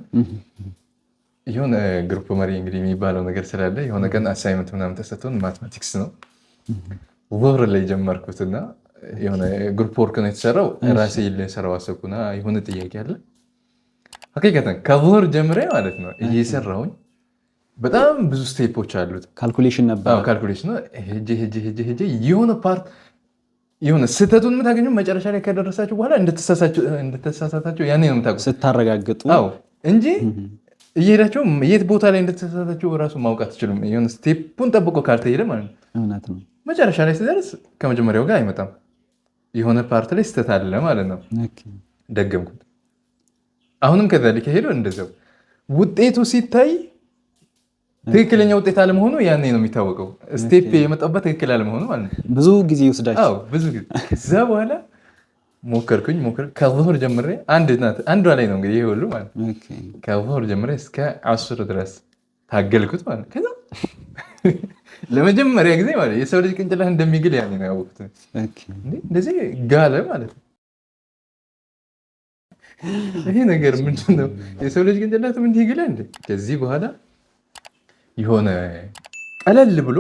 የሆነ ግሩፕ መሪ እንግዲህ የሚባለው ነገር ስላለ የሆነ ቀን አሳይመንት ምናምን ተሰጥቶን ማትማቲክስ ነው ወር ላይ ጀመርኩትና የሆነ ግሩፕ ወርክ ነው የተሰራው። ራሴ ልሰራው አሰብኩና የሆነ ጥያቄ አለ ሀቂቀተን ከወር ጀምሬ ማለት ነው እየሰራሁኝ በጣም ብዙ ስቴፖች አሉት። ካልኩሌሽን ነበር። ካልኩሌሽን ነው። ሄጄ የሆነ ፓርት የሆነ ስህተቱን የምታገኙ መጨረሻ ላይ ከደረሳችሁ በኋላ እንደተሳሳታችሁ ያኔ ነው የምታውቁት ስታረጋግጡ እንጂ እየሄዳችሁ የት ቦታ ላይ እንደተሳሳታችሁ እራሱ ማወቅ አትችሉም። የሆነ ስቴፑን ጠብቆ ካልተሄደ ማለት ነው። እውነት ነው። መጨረሻ ላይ ሲደርስ ከመጀመሪያው ጋር አይመጣም። የሆነ ፓርት ላይ ስህተት አለ ማለት ነው። ደገምኩት። አሁንም ከዛ ላይ ከሄደው እንደዚያው ውጤቱ ሲታይ ትክክለኛ ውጤት አለመሆኑ ያኔ ነው የሚታወቀው። ስቴፕ የመጣበት ትክክል አለመሆኑ ማለት ነው። ብዙ ጊዜ ይወስዳል። ብዙ ጊዜ ከዛ በኋላ ሞከርኩኝ ከዙሁር ጀምሬ አንዷ ላይ ነው እንግዲህ ይሄ ሁሉ ማለት ነው። ከዙሁር ጀምሬ እስከ 10 ድረስ ታገልኩት ማለት ነው። ከዛ ለመጀመሪያ ጊዜ ማለት የሰው ልጅ ቅንጭላት እንደሚግል ያኔ ነው ያወቅሁት። እንደዚህ ጋለ ማለት ነው። ይሄ ነገር ምንድን ነው? የሰው ልጅ ቅንጭላት እንዲህ ይግላል እንዴ? ከዚህ በኋላ የሆነ ቀለል ብሎ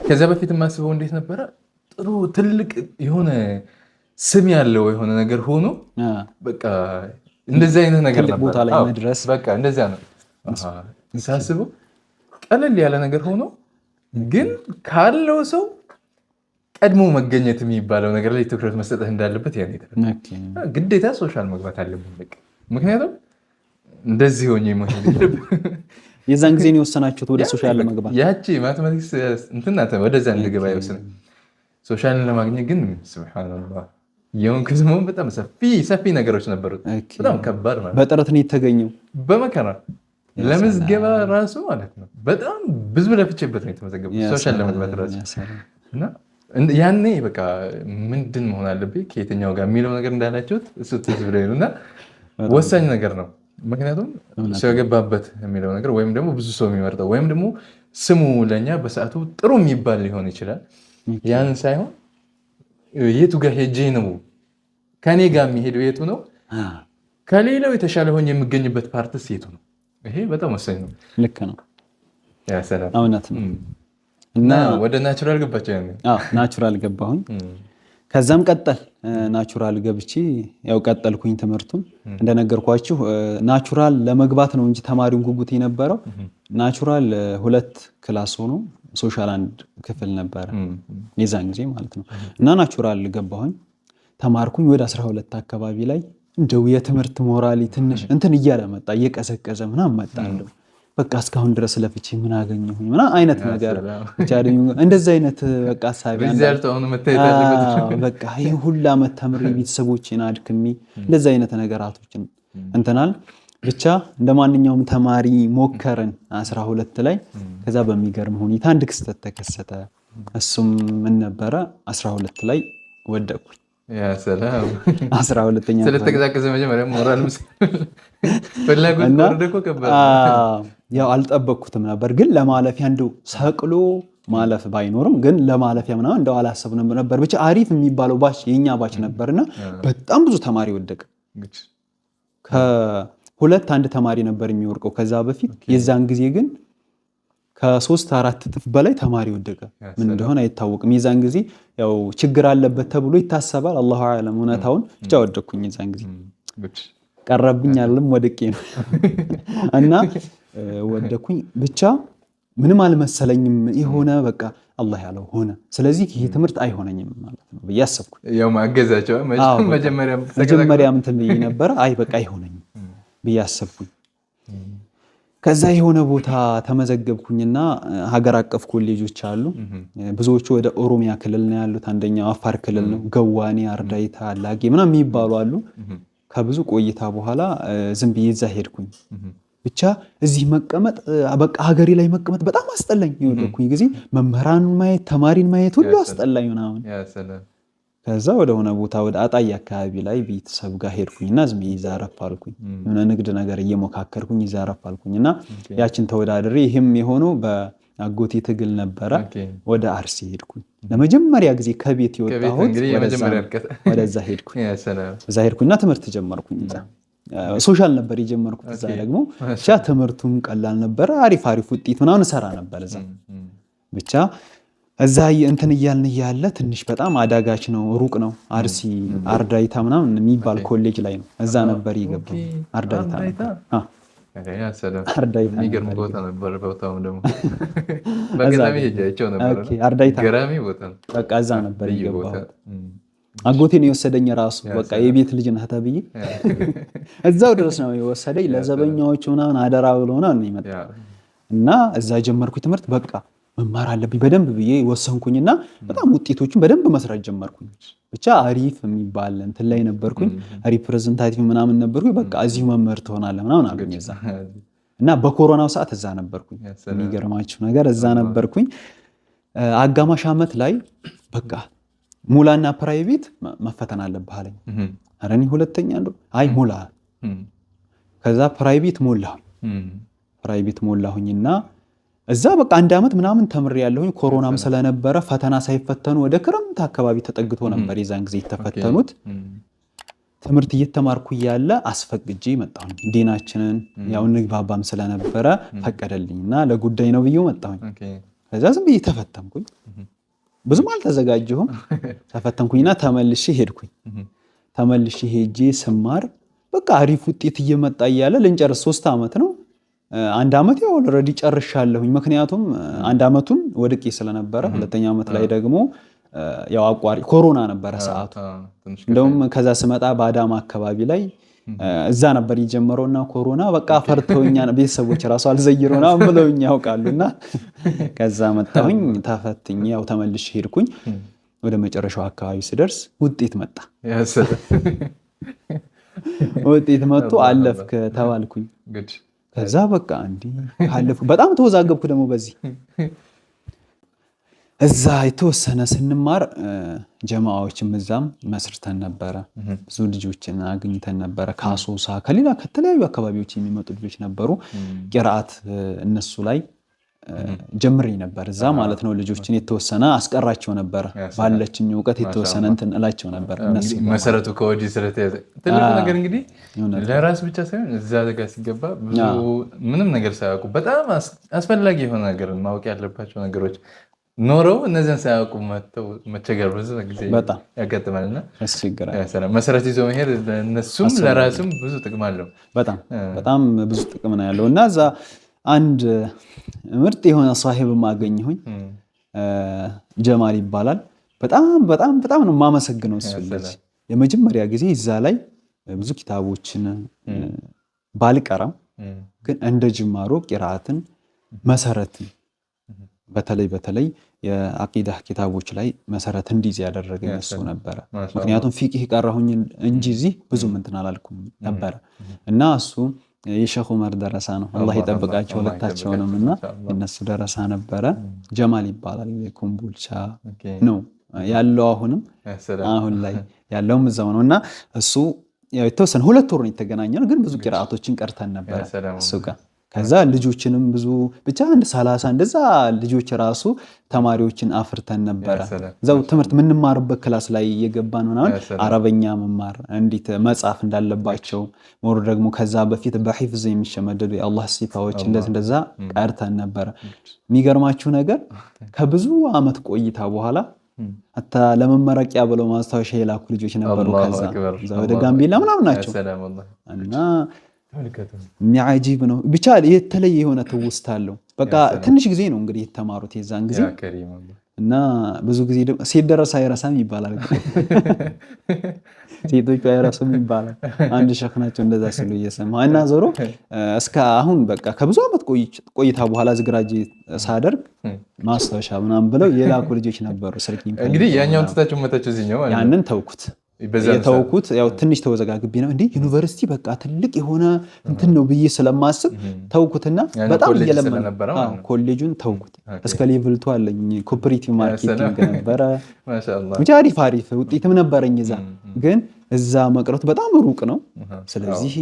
ከዛ በፊት የማስበው እንዴት ነበረ? ጥሩ ትልቅ የሆነ ስም ያለው የሆነ ነገር ሆኖ በቃ እንደዚህ አይነት ነገር ነበር ቦታ ላይ መድረስ በቃ እንደዚያ ነው ሳስበው። ቀለል ያለ ነገር ሆኖ ግን ካለው ሰው ቀድሞ መገኘት የሚባለው ነገር ላይ ትኩረት መስጠት እንዳለበት ያኔ ግዴታ ሶሻል መግባት አለብን በቃ። ምክንያቱም እንደዚህ ሆኜ የዛን ጊዜ ነው የወሰናችሁት ወደ ሶሻል ለመግባት? ያቺ ማቴማቲክስ እንትናተ ወደዛ እንድገባ ይወስናል። ሶሻልን ለማግኘት ግን ሱብሃንአላህ የሆንኩ ዘመን በጣም ሰፊ ነገሮች ነበሩት። በጣም ከባድ ማለት በጥረት ነው የተገኘው፣ በመከራ ለምዝገባ ራሱ ማለት ነው። በጣም ብዙ ለፍቼበት ነው የተመዘገበው ሶሻል ለመግባት ራሱ እና ያኔ በቃ ምንድን መሆን አለብኝ ከየትኛው ጋር የሚለው ነገር እንዳላችሁት እሱ ትዝ ብሎኝ ነው እና ወሳኝ ነገር ነው። ምክንያቱም ሰው የገባበት የሚለው ነገር ወይም ደግሞ ብዙ ሰው የሚመርጠው ወይም ደግሞ ስሙ ለእኛ በሰዓቱ ጥሩ የሚባል ሊሆን ይችላል። ያንን ሳይሆን የቱ ጋር ሄጄ ነው ከኔ ጋር የሚሄደው የቱ ነው፣ ከሌላው የተሻለ ሆኜ የምገኝበት ፓርትስ የቱ ነው? ይሄ በጣም ወሳኝ ነው። ልክ ነው። ያ ሰላም እውነት ነው። እና ወደ ናቹራል ገባቸው ያኔ? አዎ ናቹራል ገባሁኝ። ከዛም ናቹራል ገብቼ ያው ቀጠልኩኝ ትምህርቱን። እንደነገርኳችሁ ናቹራል ለመግባት ነው እንጂ ተማሪውን ጉጉት የነበረው ናቹራል 2 ክላስ ሆኖ ሶሻል 1 ክፍል ነበረ የዛን ጊዜ ማለት ነው። እና ናቹራል ገባሁኝ ተማርኩኝ። ወደ 12 አካባቢ ላይ እንደው የትምህርት ሞራሊ ትንሽ እንትን እያለ መጣ፣ እየቀዘቀዘ ምናምን መጣ። እንደው በቃ እስካሁን ድረስ ለፍቼ ምን አገኘሁኝ ምና አይነት ነገር እንደዚህ አይነት በቃ ሐሳቢ በቃ ይሄ ሁላ ዓመት ተምሬ ቤተሰቦቼን አድክሜ እንደዚህ አይነት ነገራቶችን እንትናል ብቻ እንደማንኛውም ተማሪ ሞከርን 12 ላይ። ከዛ በሚገርም ሁኔታ አንድ ክስተት ተከሰተ። እሱም ምን ነበረ? 12 ላይ ወደቅኩኝ። ያ ሰላም 12ኛ ስለተቀዛቀዘ መጀመሪያ ሞራል ፍላጎት ወርደኮ ከባድ ያው አልጠበቅኩትም ነበር፣ ግን ለማለፊያ እንደው ሰቅሎ ማለፍ ባይኖርም ግን ለማለፊያ ምናምን እንደው አላሰብንም ነበር። ብቻ አሪፍ የሚባለው ባች የኛ ባች ነበርና በጣም ብዙ ተማሪ ወደቀ። ከሁለት አንድ ተማሪ ነበር የሚወርቀው ከዛ በፊት። የዛን ጊዜ ግን ከ3-4 እጥፍ በላይ ተማሪ ወደቀ። ምን እንደሆነ አይታወቅም። የዛን ጊዜ ያው ችግር አለበት ተብሎ ይታሰባል። አላሁ አዕለም እውነታውን። ብቻ ወደቅኩኝ። የዛን ጊዜ ቀረብኝ አይደለም ወድቄ ነው እና ወደቅኩኝ። ብቻ ምንም አልመሰለኝም። የሆነ በቃ አላህ ያለው ሆነ። ስለዚህ ይሄ ትምህርት አይሆነኝም ማለት ነው ብዬ አሰብኩ። ያው ማገዛቸው መጀመሪያም እንትን ብዬ ነበረ። አይ በቃ አይሆነኝም ብዬ አሰብኩኝ። ከዛ የሆነ ቦታ ተመዘገብኩኝና ሀገር አቀፍ ኮሌጆች አሉ። ብዙዎቹ ወደ ኦሮሚያ ክልል ነው ያሉት። አንደኛው አፋር ክልል ነው። ገዋኔ፣ አርዳይታ፣ አላጌ ምናምን የሚባሉ አሉ። ከብዙ ቆይታ በኋላ ዝም ብዬ እዛ ሄድኩኝ። ብቻ እዚህ መቀመጥ በቃ ሀገሬ ላይ መቀመጥ በጣም አስጠላኝ። የወደኩኝ ጊዜ መምህራንን ማየት ተማሪን ማየት ሁሉ አስጠላኝ ምናምን። ከዛ ወደ ሆነ ቦታ ወደ አጣይ አካባቢ ላይ ቤተሰብ ጋር ሄድኩኝና ዝም ብዬ ዛረፍ አልኩኝ። የሆነ ንግድ ነገር እየሞካከርኩኝ ዛረፍ አልኩኝና ያችን ተወዳድሬ ይህም የሆነው በአጎቴ ትግል ነበረ። ወደ አርሲ ሄድኩኝ ለመጀመሪያ ጊዜ ከቤት የወጣሁት ወደዛ ሄድኩኝ። እዛ ሄድኩኝና ትምህርት ጀመርኩኝ። እዛ ሶሻል ነበር የጀመርኩት። እዛ ደግሞ ብቻ ትምህርቱም ቀላል ነበረ። አሪፍ ውጤት ምናምን እሰራ ነበር እዛ። ብቻ እዛ እንትን እያልን እያለ ትንሽ በጣም አዳጋች ነው፣ ሩቅ ነው። አርሲ አርዳይታ ምናምን የሚባል ኮሌጅ ላይ ነው። እዛ ነበር የገባው። አርዳይታ የሚገርም ቦታ ነበር። ቦታውም ደግሞ በገጣሚ ሄጃቸው ነበር። ገራሚ ቦታ ነው። በቃ እዛ ነበር የገባው። አጎቴን የወሰደኝ ራሱ በቃ የቤት ልጅ ነህ ተብዬ እዛው ድረስ ነው የወሰደኝ። ለዘበኛዎቹ ምናምን አደራ ብሎ ነው የመጣው እና እዛ ጀመርኩኝ ትምህርት። በቃ መማር አለብኝ በደንብ ብዬ ወሰንኩኝና በጣም ውጤቶችን በደንብ መስራት ጀመርኩኝ። ብቻ አሪፍ የሚባል እንትን ላይ ነበርኩኝ። ሪፕሬዘንታቲቭ ምናምን ነበርኩኝ። በቃ እዚሁ መምህር ትሆናለህ ምናምን አሉኝ እዛ። እና በኮሮናው ሰዓት እዛ ነበርኩኝ። የሚገርማችሁ ነገር እዛ ነበርኩኝ። አጋማሽ ዓመት ላይ በቃ ሙላና ፕራይቬት መፈተን አለብህ አለኝ። ኧረ እኔ ሁለተኛ እንደው አይ ሙላ። ከዛ ፕራይቬት ሞላሁኝና እዛ በቃ 1 ዓመት ምናምን ተምሬያለሁኝ። ኮሮናም ስለነበረ ፈተና ሳይፈተኑ ወደ ክረምት አካባቢ ተጠግቶ ነበር የዛን ጊዜ የተፈተኑት። ትምህርት እየተማርኩ እያለ አስፈቅጄ መጣሁኝ። ዲናችንን ያው ንግባባም ስለነበረ ፈቀደልኝና ለጉዳይ ነው ብዬ መጣሁኝ። ከዛ ዝም ብዬ ተፈተንኩኝ። ብዙም አልተዘጋጀሁም። ተፈተንኩኝና ተመልሼ ሄድኩኝ። ተመልሼ ሄጄ ስማር በቃ አሪፍ ውጤት እየመጣ እያለ ልንጨርስ 3 ዓመት ነው። 1 ዓመት ያው ኦልሬዲ ጨርሻለሁኝ። ምክንያቱም 1 ዓመቱን ወድቄ ስለነበረ 2ኛ ዓመት ላይ ደግሞ ያው አቋሪ ኮሮና ነበረ ሰዓቱ። እንደውም ከዛ ስመጣ በአዳማ አካባቢ ላይ እዛ ነበር የጀመረውና ኮሮና በቃ ፈርተውኛ ቤተሰቦች ራሱ አልዘይሩና ብለውኝ ያውቃሉና ከዛ መጣሁኝ ተፈትኜ ያው ተመልሼ ሄድኩኝ። ወደ መጨረሻው አካባቢ ስደርስ ውጤት መጣ። ውጤት መጥቶ አለፍክ ተባልኩኝ። ከዛ በቃ እንዴ አለፍኩ። በጣም ተወዛገብኩ ደግሞ በዚህ እዛ የተወሰነ ስንማር ጀማዓዎችም እዛም መስርተን ነበረ። ብዙ ልጆችን አግኝተን ነበረ። ከአሶሳ ከሌላ ከተለያዩ አካባቢዎች የሚመጡ ልጆች ነበሩ። ቂራአት እነሱ ላይ ጀምሬ ነበር እዛ ማለት ነው። ልጆችን የተወሰነ አስቀራቸው ነበር። ባለችኝ ዕውቀት የተወሰነ እንትን እላቸው ነበር። እነሱ መሰረቱ ከወዲህ ስለተያዘ ትልቁ ነገር እንግዲህ ለራስ ብቻ ሳይሆን እዛ ጋር ሲገባ ብዙ ምንም ነገር ሳያውቁ በጣም አስፈላጊ የሆነ ነገር ማወቅ ያለባቸው ነገሮች ኖረው እነዚያን ሳያውቁ መጥተው መቸገር ብዙ ጊዜ ያጋጥማልና መሰረት ይዞ መሄድ ለእነሱም ለራስም ብዙ ጥቅም አለው። በጣም ብዙ ጥቅም ነው ያለው እና እዛ አንድ ምርጥ የሆነ ሳሂብ ማገኘሁኝ። ጀማል ይባላል። በጣም ነው የማመሰግነው እሱ ልጅ። የመጀመሪያ ጊዜ እዛ ላይ ብዙ ኪታቦችን ባልቀራም ግን እንደ ጅማሮ ቂራአትን መሰረትን በተለይ የአቂዳ ኪታቦች ላይ መሰረት እንዲይዝ ያደረገኝ እሱ ነበረ። ምክንያቱም ፊቅህ ቀራሁኝ እንጂ እዚህ ብዙም እንትን አላልኩም ነበረ እና እሱ የሼኽ ዑመር ደረሳ ነው። አላህ ይጠብቃቸው ሁለታቸውንም እና የነሱ ደረሳ ነበረ። ጀማል ይባላል። ኮምቦልቻ ነው ያለው አሁን ላይ ያለውም እዛው ነው እና እሱ ያው የተወሰነ 2 ወር ነው የተገናኘነው፣ ግን ብዙ ቂራአቶችን ቀርተን ነበረ እሱ ጋር ከዛ ልጆችንም ብዙ ብቻ አንድ 30 እንደዛ ልጆች ራሱ ተማሪዎችን አፍርተን ነበረ። እዛው ትምህርት የምንማርበት ክላስ ላይ እየገባን ምናምን አረበኛ መማር እንዴት መጻፍ እንዳለባቸው ሞር ደግሞ ከዛ በፊት በሂፍዝ የሚሸመደዱ የአላህ ሲፋዎች እንደዛ ቀርተን ነበረ። የሚገርማችሁ ነገር ከብዙ አመት ቆይታ በኋላ አታ ለመመረቂያ ብለው ማስታወሻ የላኩ ልጆች ነበሩ። ከዛ ወደ ጋምቤላ ምናምን ናቸው እና የሚያጂብ ነው ብቻ የተለየ የሆነ ትውስታ አለው። በቃ ትንሽ ጊዜ ነው እንግዲህ የተማሩት የዛን ጊዜ እና ብዙ ጊዜ ደግሞ ሴት ደረሰ አይረሳም ይባላል። ሴቶቹ አይረሱም ይባላል። አንድ ሸክ ናቸው እንደዛ ሲሉ እየሰማ እና ዞሮ እስከ አሁን በቃ ከብዙ አመት ቆይታ በኋላ ዝግራጅ ሳደርግ ማስታወሻ ምናምን ብለው የላኩ ልጆች ነበሩ። ስልክ እንግዲህ ያኛውን ትታችሁ መታችሁ እዚህኛው ያንን ተውኩት። የተውኩት ያው ትንሽ ተወዘጋግቢ ነው እንዴ ዩኒቨርሲቲ በቃ ትልቅ የሆነ እንትን ነው ብዬ ስለማስብ ተውኩትና በጣም እየለመነ ኮሌጁን ተውኩት። እስከ ሌቭል 2 አለኝ ኮኦፐሬቲቭ ማርኬቲንግ ነበረ። ማሻአላህ ብቻ አሪፍ ውጤትም ነበረኝ እዛ። ግን እዛ መቅረቱ በጣም ሩቅ ነው። ስለዚህ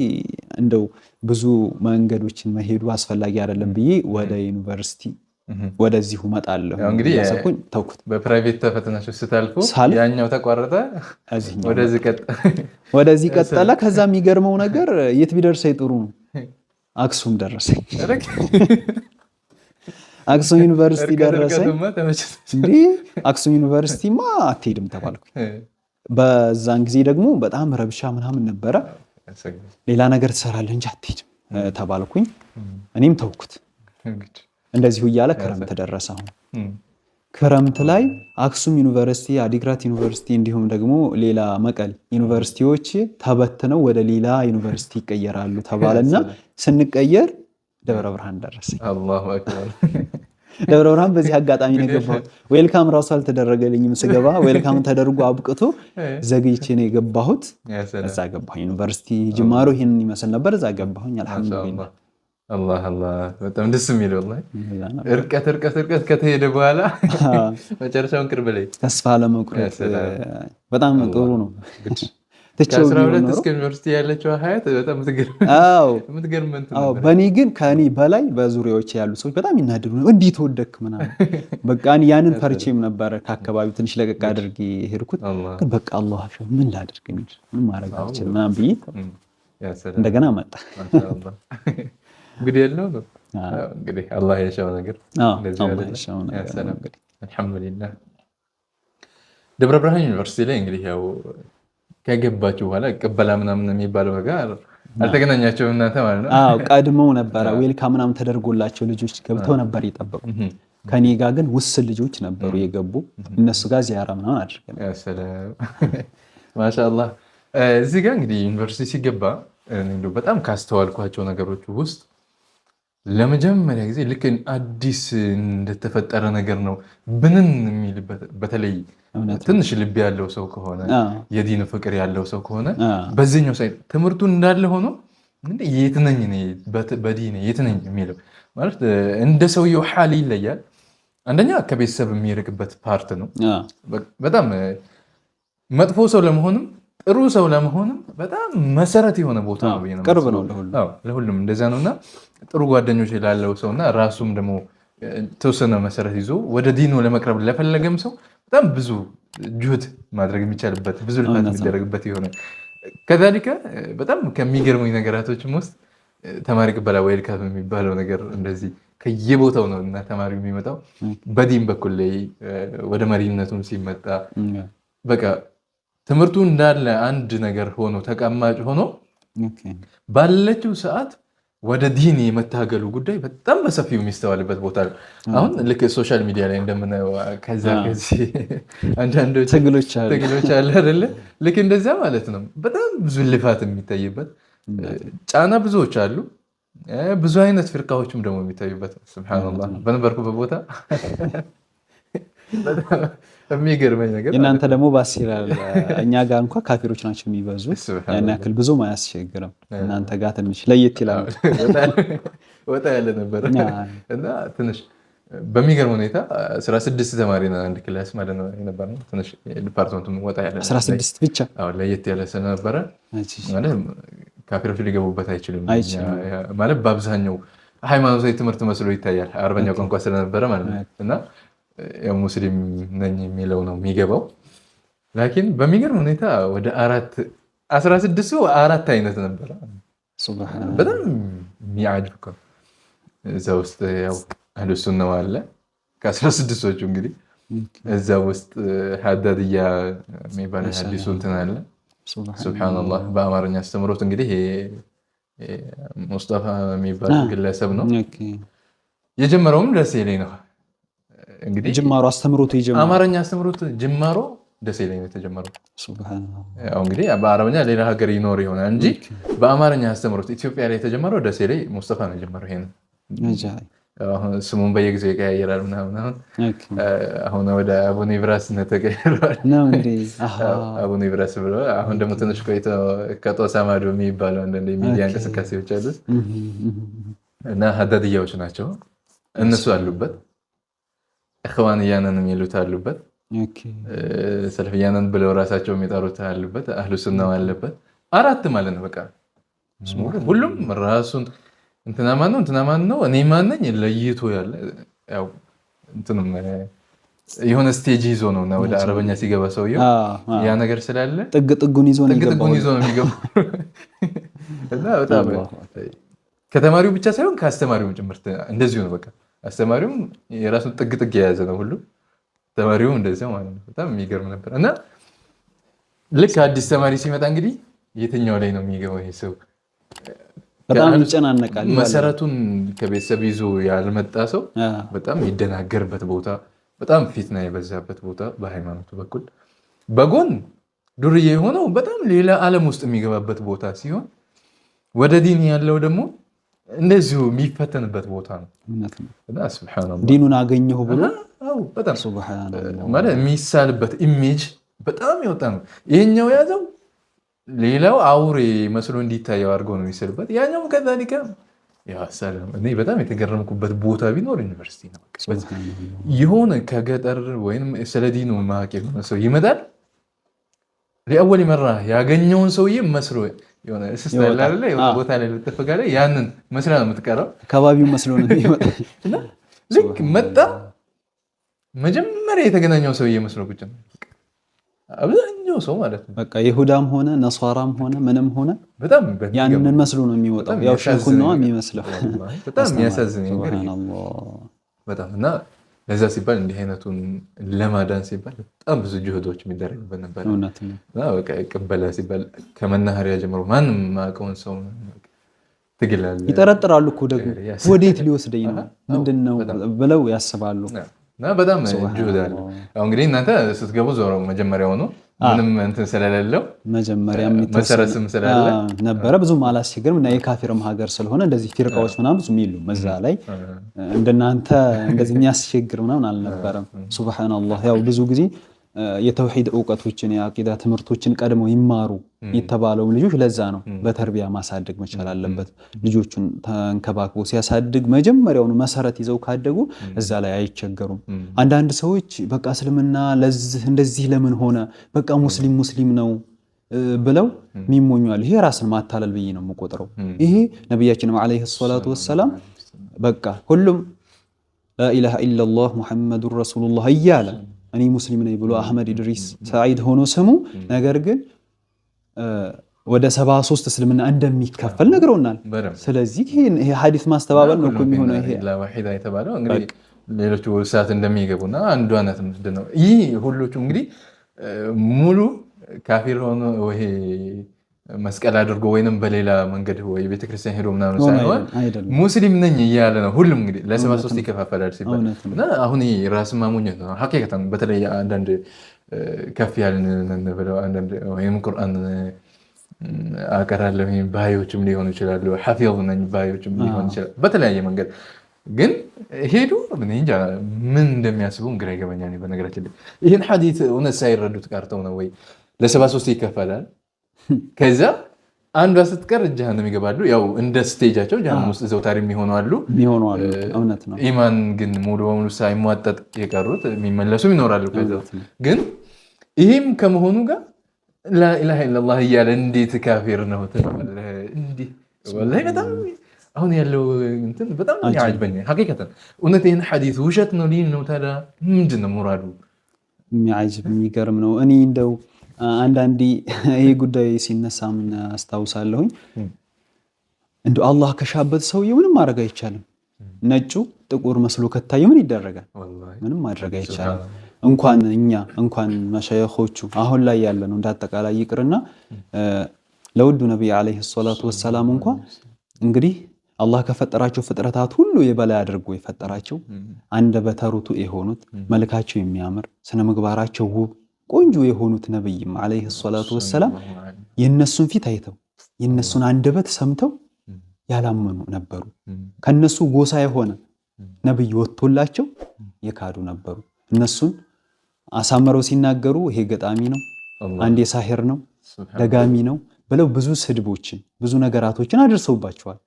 እንደው ብዙ መንገዶችን መሄዱ አስፈላጊ አይደለም ብዬ ወደ ዩኒቨርሲቲ ወደዚሁ መጣለሁ። እንግዲህ ተውኩት። በፕራይቬት ተፈተናችሁ ስታልፉ ያኛው ተቋረጠ፣ ወደዚህ ቀጠለ። ከዛ የሚገርመው ነገር የት ቢደርሰኝ ጥሩ ነው? አክሱም ደረሰኝ። አክሱም ዩኒቨርሲቲ ደረሰኝ። እንዴ አክሱም ዩኒቨርሲቲማ አትሄድም ተባልኩ። በዛን ጊዜ ደግሞ በጣም ረብሻ ምናምን ነበረ። ሌላ ነገር ትሰራለህ እንጂ አትሄድም ተባልኩኝ። እኔም ተውኩት። እንደዚሁ እያለ ክረምት ደረሰ። አሁን ክረምት ላይ አክሱም ዩኒቨርሲቲ፣ አዲግራት ዩኒቨርሲቲ እንዲሁም ደግሞ ሌላ መቀሌ ዩኒቨርሲቲዎች ተበትነው ወደ ሌላ ዩኒቨርሲቲ ይቀየራሉ ተባለና ስንቀየር ደብረ ብርሃን ደረሰኝ። አላሁ አክበር። ደብረ ብርሃን በዚህ አጋጣሚ ነው የገባሁት። ዌልካም ራሱ አልተደረገልኝም። ስገባ ዌልካም ተደርጎ አብቅቶ ዘግይቼ ነው የገባሁት። እዛ ገባሁኝ። ዩኒቨርሲቲ ጅማሮ ይሄን ይመስል ነበር። እዛ ገባሁኝ። አልሐምዱሊላህ። አላህ በጣም ደስ የሚል ወላሂ። እርቀት ከተሄደ በኋላ መጨረሻውን ቅርብ ላይ ተስፋ ለመቁረጥ በጣም ጥሩ ነው። ከ12 እስከ ዩኒቨርሲቲ ያለችው ሀያት በጣም የምትገርም እንትን ነበር። በእኔ ግን ከእኔ በላይ በዙሪያዎች ያሉ ሰዎች በጣም ይናደዱ ነው። እንዴት ተወደክ ምናምን በቃ ያንን ፈርቼም ነበረ። ከአካባቢው ትንሽ ለቀቅ አድርጌ ሄድኩት። ግን በቃ አላህ ምን ላድርግ ምን ማድረግ አልችልም ምናምን ብዬ እንደገና መጣ። እንግዲህ ያለው እንግዲህ አላህ የሻው ነገር አልሐምዱሊላህ። ደብረ ብርሃን ዩኒቨርሲቲ ላይ እንግዲህ ያው ከገባችሁ በኋላ ቀበላ ምናምን የሚባለው ነገር አልተገናኛቸውም እናንተ ማለት ነው? አዎ ቀድመው ነበረ። ዌልካም ምናምን ተደርጎላቸው ልጆች ገብተው ነበር የጠበቁ። ከኔ ጋር ግን ውስን ልጆች ነበሩ የገቡ። እነሱ ጋር ዚያራ ምናምን አድርገን ያ ሰላም ማሻአላህ። እዚህ ጋር እንግዲህ ዩኒቨርሲቲ ሲገባ በጣም ካስተዋልኳቸው ነገሮች ውስጥ ለመጀመሪያ ጊዜ ልክ አዲስ እንደተፈጠረ ነገር ነው ብንን የሚልበት። በተለይ ትንሽ ልብ ያለው ሰው ከሆነ የዲን ፍቅር ያለው ሰው ከሆነ በዚህኛው ሳይት ትምህርቱ እንዳለ ሆኖ የት ነኝ በዲን የት ነኝ የሚለው ማለት እንደ ሰውየው ሐል ይለያል። አንደኛ ከቤተሰብ የሚርቅበት ፓርት ነው። በጣም መጥፎ ሰው ለመሆንም ጥሩ ሰው ለመሆንም በጣም መሰረት የሆነ ቦታ ነው። ቅርብ ነው ለሁሉም እንደዛ ነውና ጥሩ ጓደኞች ላለው ሰውና ራሱም ደግሞ ተወሰነ መሰረት ይዞ ወደ ዲኑ ለመቅረብ ለፈለገም ሰው በጣም ብዙ ጁህድ ማድረግ የሚቻልበት ብዙ ልፋት የሚደረግበት የሆነ ከዛሊከ በጣም ከሚገርሙኝ ነገራቶችም ውስጥ ተማሪ ቅበላ ዌልካም የሚባለው ነገር እንደዚህ ከየቦታው ነው እና ተማሪው የሚመጣው በዲን በኩል ላይ ወደ መሪነቱም ሲመጣ በቃ ትምህርቱ እንዳለ አንድ ነገር ሆኖ ተቀማጭ ሆኖ ባለችው ሰዓት ወደ ዲን የመታገሉ ጉዳይ በጣም በሰፊው የሚስተዋልበት ቦታ ነው። አሁን ልክ ሶሻል ሚዲያ ላይ እንደምናየው ከዛ ከዚህ አንዳንዶች ትግሎች አለ አይደለ? ልክ እንደዛ ማለት ነው። በጣም ብዙ ልፋት የሚታይበት ጫና ብዙዎች አሉ። ብዙ አይነት ፍርቃዎችም ደግሞ የሚታዩበት ሱብሃንአላህ። በነበርኩበት ቦታ የሚገርመኝ ነገር እናንተ ደግሞ ባስ ይላል። እኛ ጋር እንኳን ካፊሮች ናቸው የሚበዙት። ያን ያክል ብዙም አያስቸግርም። እናንተ ጋር ትንሽ ለየት ይላል። ወጣ ያለ ነበር እና ትንሽ በሚገርም ሁኔታ 16 ተማሪ ነው አንድ ክላስ ማለት ነው የነበረው። ትንሽ ዲፓርትመንቱም ወጣ ያለ 16 ብቻ ለየት ያለ ስለነበረ ማለት ካፊሮች ሊገቡበት አይችልም ማለት በአብዛኛው ሃይማኖታዊ ትምህርት መስሎ ይታያል አረበኛ ቋንቋ ስለነበረ ማለት ነው እና ያው ሙስሊም ነኝ የሚለው ነው የሚገባው ላኪን በሚገርም ሁኔታ ወደ 16 ሰው 4 አይነት ነበር ሱብሃንአላህ በጣም የሚያጅብ እኮ እዛ ውስጥ ያው አህሉ ሱና አለ ከ16 ሰዎች እንግዲህ እዛ ውስጥ ሐዳድያ የሚባል ሐዲሱ እንትን አለ ሱብሃንአላህ በአማርኛ አስተምሮት እንግዲህ ሙስጠፋ የሚባል ግለሰብ ነው የጀመረውም ደሴ ላይ ነው እንግዲህ ጅማሮ አስተምሮት ይጀምራል አማርኛ አስተምሮት ጅማሮ ደሴ ላይ ነው የተጀመረው ሱብሃንአላህ ያው እንግዲህ በአረበኛ ሌላ ሀገር ይኖር ይሆናል እንጂ በአማርኛ አስተምሮት ኢትዮጵያ ላይ የተጀመረው ደሴ ላይ ሙስጠፋ ነው የጀመረው ይሄን ስሙን በየጊዜው ይቀያየራል ምናምን አሁን ወደ አቡነ ኢብራስ ተቀይሯል አቡነ ኢብራስ ብሎ አሁን ደግሞ ትንሽ ቆይቶ ከጦሳ ማዶ የሚባለው አንዳንድ የሚዲያ እንቅስቃሴዎች አሉት እና ሐዳድያዎች ናቸው እነሱ አሉበት ኢኽዋንያንን የሚሉት አሉበት ሰለፍያንን ብለው ራሳቸው የሚጠሩት አሉበት አህሉ ሱና አለበት 4 ማለት ነው በቃ ሁሉም ራሱን እንትና ማን ነው እኔ ማን ነኝ ለይቶ ያለ ያው እንትንም የሆነ ስቴጅ ይዞ ነውና ወደ አረበኛ ሲገባ ሰውየው ያ ነገር ስላለ ጥጉን ይዞ ነው የሚገባው እና በጣም ከተማሪው ብቻ ሳይሆን ከአስተማሪው ጭምርት እንደዚሁ ነው በቃ አስተማሪውም የራሱን ጥግ የያዘ ነው ሁሉ ተማሪውም እንደዚያው ማለት ነው በጣም የሚገርም ነበር እና ልክ አዲስ ተማሪ ሲመጣ እንግዲህ የትኛው ላይ ነው የሚገባው ይሄ ሰው በጣም ይጨናነቃል መሰረቱን ከቤተሰብ ይዞ ያልመጣ ሰው በጣም ይደናገርበት ቦታ በጣም ፊትና የበዛበት ቦታ በሃይማኖቱ በኩል በጎን ዱርዬ የሆነው በጣም ሌላ ዓለም ውስጥ የሚገባበት ቦታ ሲሆን ወደ ዲን ያለው ደግሞ እንደዚሁ የሚፈተንበት ቦታ ነው እና ሱብሃንአላህ ዲኑን አገኘሁ ብሎ በጣም ሱብሃንአላህ ማለት የሚሳልበት ኢሜጅ በጣም ይወጣ ነው ይሄኛው ያዘው ሌላው አውሬ መስሎ እንዲታየው አድርጎ ነው የሚስልበት ያኛው ከዛሊካ ያ ሰላም እኔ በጣም የተገረምኩበት ቦታ ቢኖር ዩኒቨርሲቲ ነው የሆነ ከገጠር ወይንም ስለዲኑ ማቂ ነው ሰው ይመጣል ለአወል መራ ያገኘውን ሰውዬ መስሎ የሆነ ሲስተም አይደለ የሆነ ቦታ ላይ ልትፈጋለ ያንን መስላ ነው የምትቀረው ከባቢው መስሎ ነው የሚመጣው እና ልክ መጣ መጀመሪያ የተገናኘው ሰውዬ መስሎ ቁጭ ነው አብዛኛው ሰው ማለት ነው በቃ ይሁዳም ሆነ ነሷራም ሆነ ምንም ሆነ በጣም ያንን መስሎ ነው የሚወጣው ያው ሸኹን ነው የሚመስለው በጣም የሚያሳዝን ነገር በጣም እና ለዛ ሲባል እንዲህ አይነቱን ለማዳን ሲባል በጣም ብዙ ጅህዶች የሚደረግበት ነበር እና በቃ ቅበላ ሲባል ከመናኸሪያ ጀምሮ ማንም ማቀውን ሰው ትግላል ይጠረጥራሉ እኮ ደግሞ ወዴት ሊወስደኝ ነው ምንድነው ብለው ያስባሉ እና በጣም ጅህድ አለ አሁን እንግዲህ እናንተ ስትገቡ ዞሮ መጀመሪያው ነው ምንም እንትን ስለሌለው መጀመሪያም መሰረትም ስላለ ነበረ ብዙም አላስቸግርም እና የካፊርም ሀገር ስለሆነ እንደዚህ ፊርቃዎች ምናምን ብዙም ይሉ መዛ ላይ እንደናንተ እንደዚህ የሚያስቸግር ምናምን አልነበረም ሱብሃንአላህ ያው ብዙ ጊዜ የተውሂድ ዕውቀቶችን የአቂዳ ትምህርቶችን ቀድመው ይማሩ የተባለው ልጆች ለዛ ነው በተርቢያ ማሳደግ መቻል አለበት ልጆቹን ተንከባክቦ ሲያሳድግ መጀመሪያውን መሰረት ይዘው ካደጉ እዛ ላይ አይቸገሩም አንዳንድ ሰዎች በቃ እስልምና ለዚህ እንደዚህ ለምን ሆነ በቃ ሙስሊም ነው ብለው ሚሞኛል ይሄ ራስን ማታለል ብዬ ነው የምቆጥረው ይሄ ነብያችንም አለይሂ ሰላቱ ወሰለም በቃ ሁሉም ላ ኢላሃ ኢላላህ ሙሐመዱር ረሱሉላህ እያለ እኔ ሙስሊም ነኝ ብሎ አህመድ ኢድሪስ ሰዒድ ሆኖ ስሙ ነገር ግን ወደ 73 እስልምና እንደሚከፈል ነግረውናል ስለዚህ ይሄ ሐዲስ ማስተባበል ነው የሚሆነው ይሄ ለዋሂዳ የተባለው እንግዲህ ሌሎቹ ሰዓት እንደሚገቡና አንዱ አናት ምንድነው ይሄ ሁሉቹ እንግዲህ ሙሉ ካፊር ሆኖ ወይ መስቀል አድርጎ ወይንም በሌላ መንገድ ወይ ቤተክርስቲያን ሄዶ ምናምን ሳይሆን ሙስሊም ነኝ እያለ ነው ሁሉም እንግዲህ ለ73 ይከፋፈላል ሲባል እና አሁን ራስ ማሙኘት ነው ሐቂቀታን በተለይ አንዳንድ ከፍ ያልን ብለው አንዳንድ ወይም ቁርአን አቀራለሁ ባዮችም ሊሆኑ ይችላሉ ሐፊዝ ነኝ ባዮችም ሊሆኑ ይችላል በተለያየ መንገድ ግን ሄዱ ምን እንጃ ምን እንደሚያስቡ ግራ ይገባኛል በነገራችን ላይ ይሄን ሐዲስ እውነት ሳይረዱት ቀርተው ነው ወይ ለ73 ይከፋላል ከዛ አንዷ ስትቀር ጀሃነም ይገባሉ ያው እንደ ስቴጃቸው ጀሃነም ውስጥ ዘውታሪ የሚሆኑ አሉ እውነት ነው ኢማን ግን ሙሉ በሙሉ ሳይሟጠጥ የቀሩት የሚመለሱ ይኖራሉ ከዛ ግን ይሄም ከመሆኑ ጋር ላ ኢላሃ ኢላላህ እያለ እንዴት ካፊር ነው እንዴ ወላሂ በጣም አሁን ያለው እንትን በጣም ያጅበኝ ሐቂቀተን እውነት ይሄን ሐዲስ ውሸት ነው ሊል ነው ታዲያ ምንድነው ሙራዱ? የሚያጅብ የሚገርም ነው። እኔ እንደው አንዳንዴ ይሄ ጉዳይ ሲነሳ ምን አስታውሳለሁኝ እንደው አላህ ከሻበት ሰውዬው ምንም ማድረግ አይቻልም። ነጩ ጥቁር መስሎ ከታየ ምን ይደረጋል? ምንም ማድረግ አይቻልም። እንኳን መሻይኾቹ አሁን ላይ ያለ ነው እንዳጠቃላይ ይቅርና ለውዱ ነብይ አለይሂ ሰላቱ ወሰላም እንኳን እንግዲህ አላህ ከፈጠራቸው ፍጥረታት ሁሉ የበላይ አድርጎ የፈጠራቸው አንደበተ ርቱዕ የሆኑት መልካቸው የሚያምር ስነ ምግባራቸው ውብ ቆንጆ የሆኑት ነብይም አለይሂ ሰላቱ ወሰላም የነሱን ፊት አይተው የነሱን አንደበት ሰምተው ያላመኑ ነበሩ። ከነሱ ጎሳ የሆነ ነብይ ወጥቶላቸው የካዱ ነበሩ። እነሱን አሳመረው ሲናገሩ ይሄ ገጣሚ ነው፣ አንዴ ሳሂር ነው፣ ደጋሚ ነው ብለው ብዙ ስድቦችን ብዙ ነገራቶችን አድርሰውባቸዋል።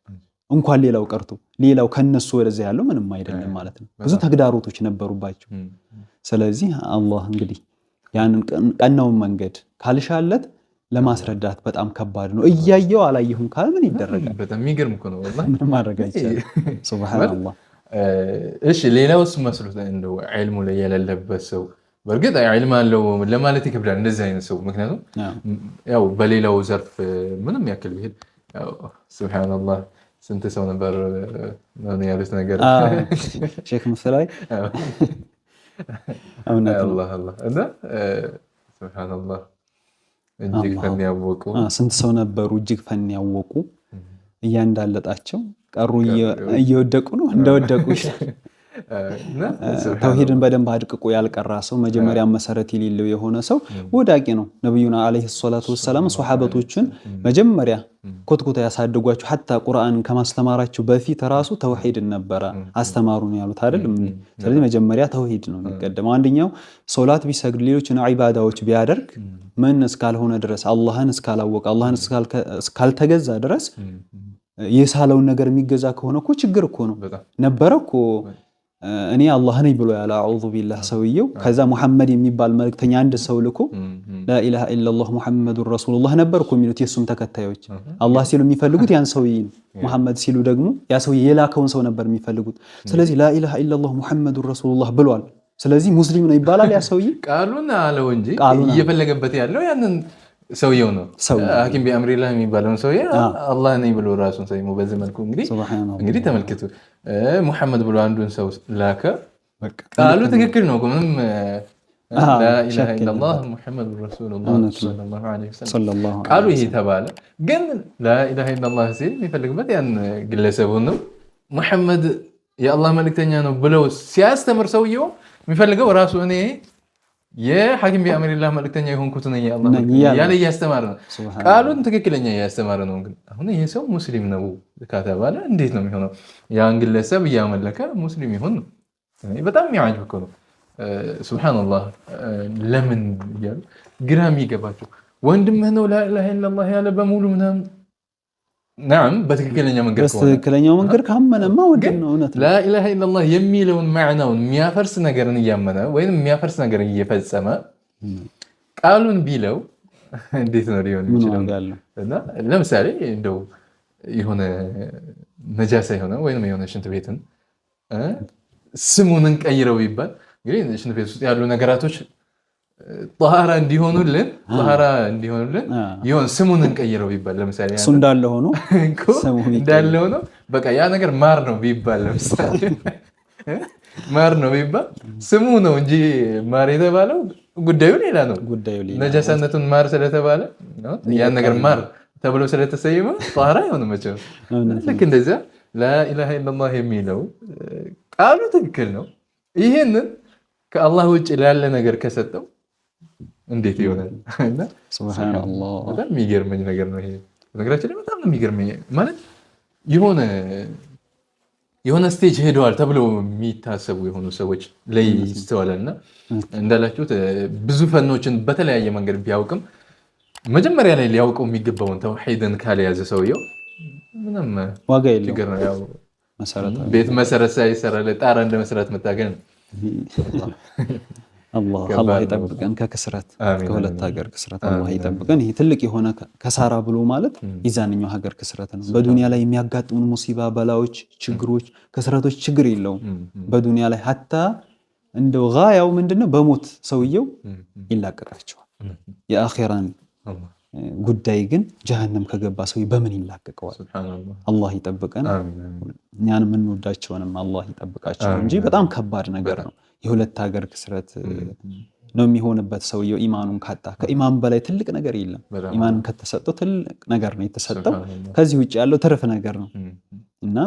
እንኳን ሌላው ቀርቶ ሌላው ከነሱ ወደዚያ ያለው ምንም አይደለም ማለት ነው። ብዙ ተግዳሮቶች ነበሩባቸው። ስለዚህ አላህ እንግዲህ ያንን ቀናውን መንገድ ካልሻለት ለማስረዳት በጣም ከባድ ነው። እያየው አላየሁም ካለ ምን ይደረጋል? በጣም የሚገርም እኮ ነው ወላሂ ምን ማድረግ አይቻልም። ሱብሃንአላህ። እሺ ሌላውስ መስሉት እንደው ዒልሙ ላይ የሌለበት ሰው በርግጥ ዒልም አለው ለማለት ይከብዳል እንደዚህ አይነት ሰው። ምክንያቱም ያው በሌላው ዘርፍ ምንም ያክል ቢሄድ ያው ሱብሃንአላህ ስንት ሰው ነበር ነው ያሉት ነገር ሼክ ሙስላይ አላህ እና ሱብሃንአላህ እጅግ ፈን ያወቁ ስንት ሰው ነበሩ እጅግ ፈን ያወቁ እያንዳለጣቸው ቀሩ እየወደቁ ነው እንደወደቁ። ተውሂድን በደንብ አድቅቆ ያልቀራ ሰው መጀመሪያ መሰረት የሌለው የሆነ ሰው ወዳቂ ነው። ነብዩና አለይሂ ሰላቱ ወሰላም ሱሐበቶችን መጀመሪያ ኮትኮታ ያሳደጓቸው ሐታ ቁርአንን ከማስተማራቸው በፊት ራሱ ተውሂድን ነበረ አስተማሩን ያሉት አይደል? ስለዚህ መጀመሪያ ተውሂድ ነው የሚቀደመው። አንደኛው ሶላት ቢሰግድ ሌሎችን ዒባዳዎች ቢያደርግ ምን እስካልሆነ ድረስ አላህን እስካላወቀ አላህን እስካልተገዛ ድረስ የሳለውን ነገር የሚገዛ ከሆነ እኮ ችግር እኮ ነው ነበረ እኮ። እኔ አላህ ነኝ ብሎ ያለ አዑዙ ቢላህ ሰውየው ከዛ ሙሐመድ የሚባል መልእክተኛ አንድ ሰው ልኮ ላኢላሃ ኢላላህ ሙሐመዱር ረሱሉላህ ነበር እኮ የሚሉት የሱም ተከታዮች። አላህ ሲሉ የሚፈልጉት ያን ሰውዬ ነው። ሙሐመድ ሲሉ ደግሞ ያ ሰውዬ የላከውን ሰው ነበር የሚፈልጉት። ስለዚህ ላኢላሃ ኢላላህ ሙሐመዱር ረሱሉላህ ብሏል። ስለዚህ ሙስሊም ነው ይባላል። ያ ሰውዬ ቃሉን አለው እንጂ እየፈለገበት ያለው ያንን ሰውየው ነው። ሐኪም ቢአምሪላህ የሚባለውን ሰውዬ አላህ ነኝ ብሎ ራሱን ሰይሞ በዚህ መልኩ እንግዲህ ተመልክቱ። ሙሐመድ ብሎ አንዱን ሰው ላከ። ቃሉ ትክክል ነው። ምንም ላኢላሃ ኢላላህ ሙሐመዱር ረሱሉላህ ሰለላሁ ዐለይሂ ወሰለም ቃሉ ይሄ ተባለ። ግን ላኢላሃ ኢላላህ ሲል የሚፈልግበት ያን ግለሰቡን ነው። ሙሐመድ የአላህ መልእክተኛ ነው ብለው ሲያስተምር ሰውየው የሚፈልገው ራሱ እኔ የሐኪም ቢአምሪላህ መልእክተኛ የሆንኩት ነኝ ያለ እያስተማረ ነው። ቃሉን ትክክለኛ እያስተማረ ነው። ግን አሁን ይሄ ሰው ሙስሊም ነው ከተባለ እንዴት ነው የሚሆነው? ያን ግለሰብ እያመለከ ሙስሊም ይሆን ነው? በጣም የሚያጅብ እኮ ነው። ሱብሃንአላህ ለምን እያሉ ግራ የሚገባቸው ወንድምህ ነው ላኢላሃ ኢላላህ ያለ በሙሉ ምናምን ናም በትክክለኛው መንገድ ካመነማ ወንድም ነው። እውነት ላኢላሃ ኢላላህ የሚለውን ማዕናውን የሚያፈርስ ነገርን እያመነ ወይንም የሚያፈርስ ነገርን እየፈጸመ ቃሉን ቢለው እንዴት ነው ሊሆን ይችላል? እና ለምሳሌ እንደው የሆነ ነጃሳ የሆነ ወይንም የሆነ ሽንት ቤትን ስሙን እንቀይረው ቢባል እንግዲህ ሽንት ቤት ውስጥ ያሉ ነገራቶች ጧሃራ እንዲሆኑልን ይሆን ስሙን እንቀይረው ቢባል ለምሳሌ እሱ እንዳለ ሆኖ በቃ ያ ነገር ማር ነው ቢባል ለምሳሌ ማር ነው ቢባል ስሙ ነው እንጂ ማር የተባለው ጉዳዩ ሌላ ነው። ነጃሳነቱን ማር ስለተባለ ያን ነገር ማር ተብሎ ስለተሰየመ ጧሃራ አይሆንም መቼም። ልክ እንደዚያ ላኢላሃ ኢላላህ የሚለው ቃሉ ትክክል ነው። ይሄንን ከአላህ ውጭ ላለ ነገር ከሰጠው እንዴት ይሆናል? ሱብሃንአላህ በጣም የሚገርመኝ ነገር ነው ይሄ። ነገራችን ላይ በጣም የሚገርመኝ ማለት የሆነ ስቴጅ ሄደዋል ተብሎ የሚታሰቡ የሆኑ ሰዎች ላይ ይስተዋላልና እንዳላችሁት ብዙ ፈኖችን በተለያየ መንገድ ቢያውቅም መጀመሪያ ላይ ሊያውቀው የሚገባውን ተውሂድን ካልያዘ ሰውየው ምንም ዋጋ የለውም። ችግር ነው። ያው ቤት መሰረት ሳይሰራ ጣራ እንደ መስራት መታገል ነው። አላህ ይጠብቀን ከክስረት ከሁለት ሀገር ክስረት አላህ ይጠብቀን። ይሄ ትልቅ የሆነ ከሳራ ብሎ ማለት የዛንኛው ሀገር ክስረት ነው። በዱንያ ላይ የሚያጋጥሙን ሙሲባ፣ በላዎች፣ ችግሮች፣ ክስረቶች ችግር የለውም በዱንያ ላይ ሀታ እንደው ጋያው ምንድነው በሞት ሰውየው ይላቀቃቸዋል። የአኺራን ጉዳይ ግን ጀሃነም ከገባ ሰው በምን ይላቀቀዋል? አላህ ይጠብቀን። እኛን የምንወዳቸውንም አላህ ይጠብቃቸው እንጂ በጣም ከባድ ነገር ነው። የሁለት ሀገር ክስረት ነው የሚሆንበት ሰውየው ኢማኑን ካጣ። ከኢማን በላይ ትልቅ ነገር የለም። ኢማንን ከተሰጠው ትልቅ ነገር ነው የተሰጠው። ከዚህ ውጭ ያለው ትርፍ ነገር ነው እና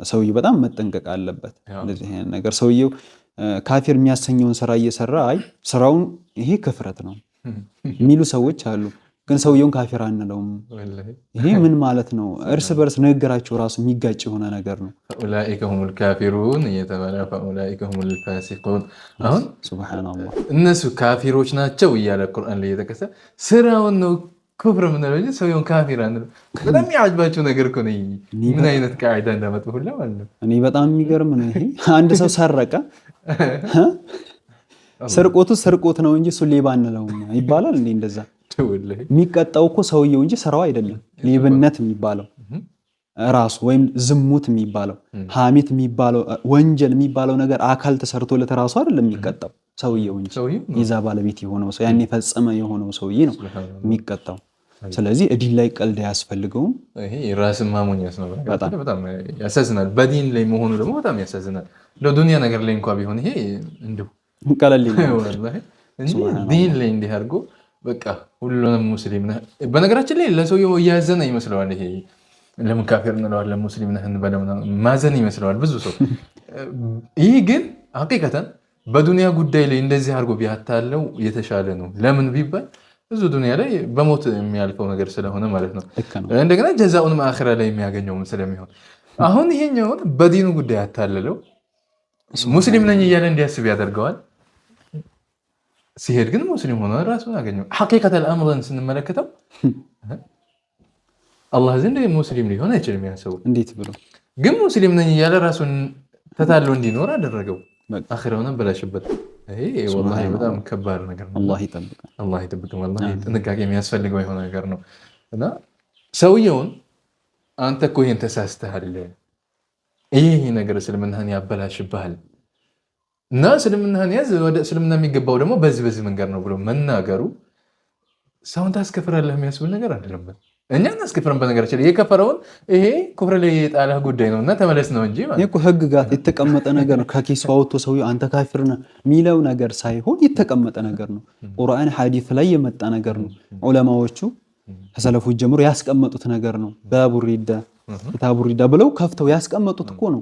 ሰውየው በጣም መጠንቀቅ አለበት። እንደዚህ አይነት ነገር ሰውየው ካፊር የሚያሰኘውን ስራ እየሰራ አይ ስራውን ይሄ ክፍረት ነው የሚሉ ሰዎች አሉ። ግን ሰውየውን ካፊር አንለውም። ይሄ ምን ማለት ነው? እርስ በርስ ንግግራቸው ራሱ የሚጋጭ የሆነ ነገር ነው። ኡላኢከ ሁሙል ካፊሩን እየተባለ ፈኡላኢከ ሁሙል ፋሲቁን። አሁን ሱብሃንአላህ እነሱ ካፊሮች ናቸው እያለ ቁርአን ላይ የተከሰ ስራውን ነው ኩፍር ምንለው እንጂ ሰውየውን ካፊር አንለው። በጣም ያጅባቸው ነገር እኮ ነው። ምን አይነት ቃዒዳ እንዳመጡ ሁላ ማለት ነው። እኔ በጣም የሚገርም ነው ይሄ። አንድ ሰው ሰረቀ፣ ስርቆቱ ስርቆት ነው እንጂ እሱ ሌባ አንለውም ይባላል እንዴ? እንደዛ የሚቀጣው እኮ ሰውየው እንጂ ስራው አይደለም። ሌብነት የሚባለው ራሱ ወይም ዝሙት የሚባለው ሐሜት የሚባለው ወንጀል የሚባለው ነገር አካል ተሰርቶለት ራሱ አይደለም የሚቀጣው ሰውየው እንጂ የዛ ባለቤት የሆነው ሰው ያን የፈጸመ የሆነው ሰውዬ ነው የሚቀጣው። ስለዚህ እዲን ላይ ቀልድ አያስፈልገውም። ይሄ ራስን ማሞኛስ ነው። በጣም ያሳዝናል። በዲን ላይ መሆኑ ደግሞ በጣም ያሳዝናል። ለዱንያ ነገር ላይ እንኳን ቢሆን ይሄ እንደው ቀለል ይላል። ዲን ላይ እንዲህ አድርጎ በቃ ሁሉንም ሙስሊም ነህ። በነገራችን ላይ ለሰውየው እያዘነ ይመስለዋል። ይሄ ለምን ካፊር እንለዋለን ሙስሊም ነህ እንበለው ማዘን ይመስለዋል ብዙ ሰው። ይህ ግን ሐቂቀተን በዱንያ ጉዳይ ላይ እንደዚህ አድርጎ ቢያታለው የተሻለ ነው። ለምን ቢባል ብዙ ዱንያ ላይ በሞት የሚያልፈው ነገር ስለሆነ ማለት ነው። እንደገና ጀዛኡንም አኺራ ላይ የሚያገኘው ስለሚሆን አሁን ይሄኛውን በዲኑ ጉዳይ ያታለለው ሙስሊም ነኝ እያለ እንዲያስብ ያደርገዋል። ሲሄድ ግን ሙስሊም ሆኖ ራሱን አገኘው። ሐቂቀተል አምርን ስንመለከተው አላህ ዘንድ ሙስሊም ሊሆን አይችልም። ያሰው እንዴት ብሎ ግን ሙስሊም ነኝ እያለ ራሱን ተታሎ እንዲኖር አደረገው። አኺራውን በላሽበት። ይሄ ወላሂ በጣም ከባድ ነገር ነው። አላህ ይጠብቀን። አላህ ይጠብቀን። ወላሂ ጥንቃቄ የሚያስፈልገው የሆነ ነገር ነው እና ሰውየውን አንተ እኮ ይሄን ተሳስተሃል፣ ይሄ ነገር እስልምናህን ያበላሽብሃል እና እስልምናህን ያዝ፣ ወደ እስልምና የሚገባው ደግሞ በዚህ መንገድ ነው ብሎ መናገሩ ሰውን ታስከፍራለህ የሚያስብል ነገር አይደለም። እኛ እናስከፍረን። በነገራችን ላይ የከፈረውን ይሄ ኩፍር ላይ የጣለህ ጉዳይ ነውና ተመለስ ነው እንጂ ማለት ነው። ህግ ጋር የተቀመጠ ነገር ነው። ከኪሱ አውጥቶ ሰውዬው አንተ ካፊር ነህ የሚለው ነገር ሳይሆን የተቀመጠ ነገር ነው። ቁርአን ሐዲስ ላይ የመጣ ነገር ነው። ዑለማዎቹ ከሰለፎች ጀምሮ ያስቀመጡት ነገር ነው። ባቡ ሪዳ ኪታቡ ሪዳ ብለው ከፍተው ያስቀመጡት እኮ ነው።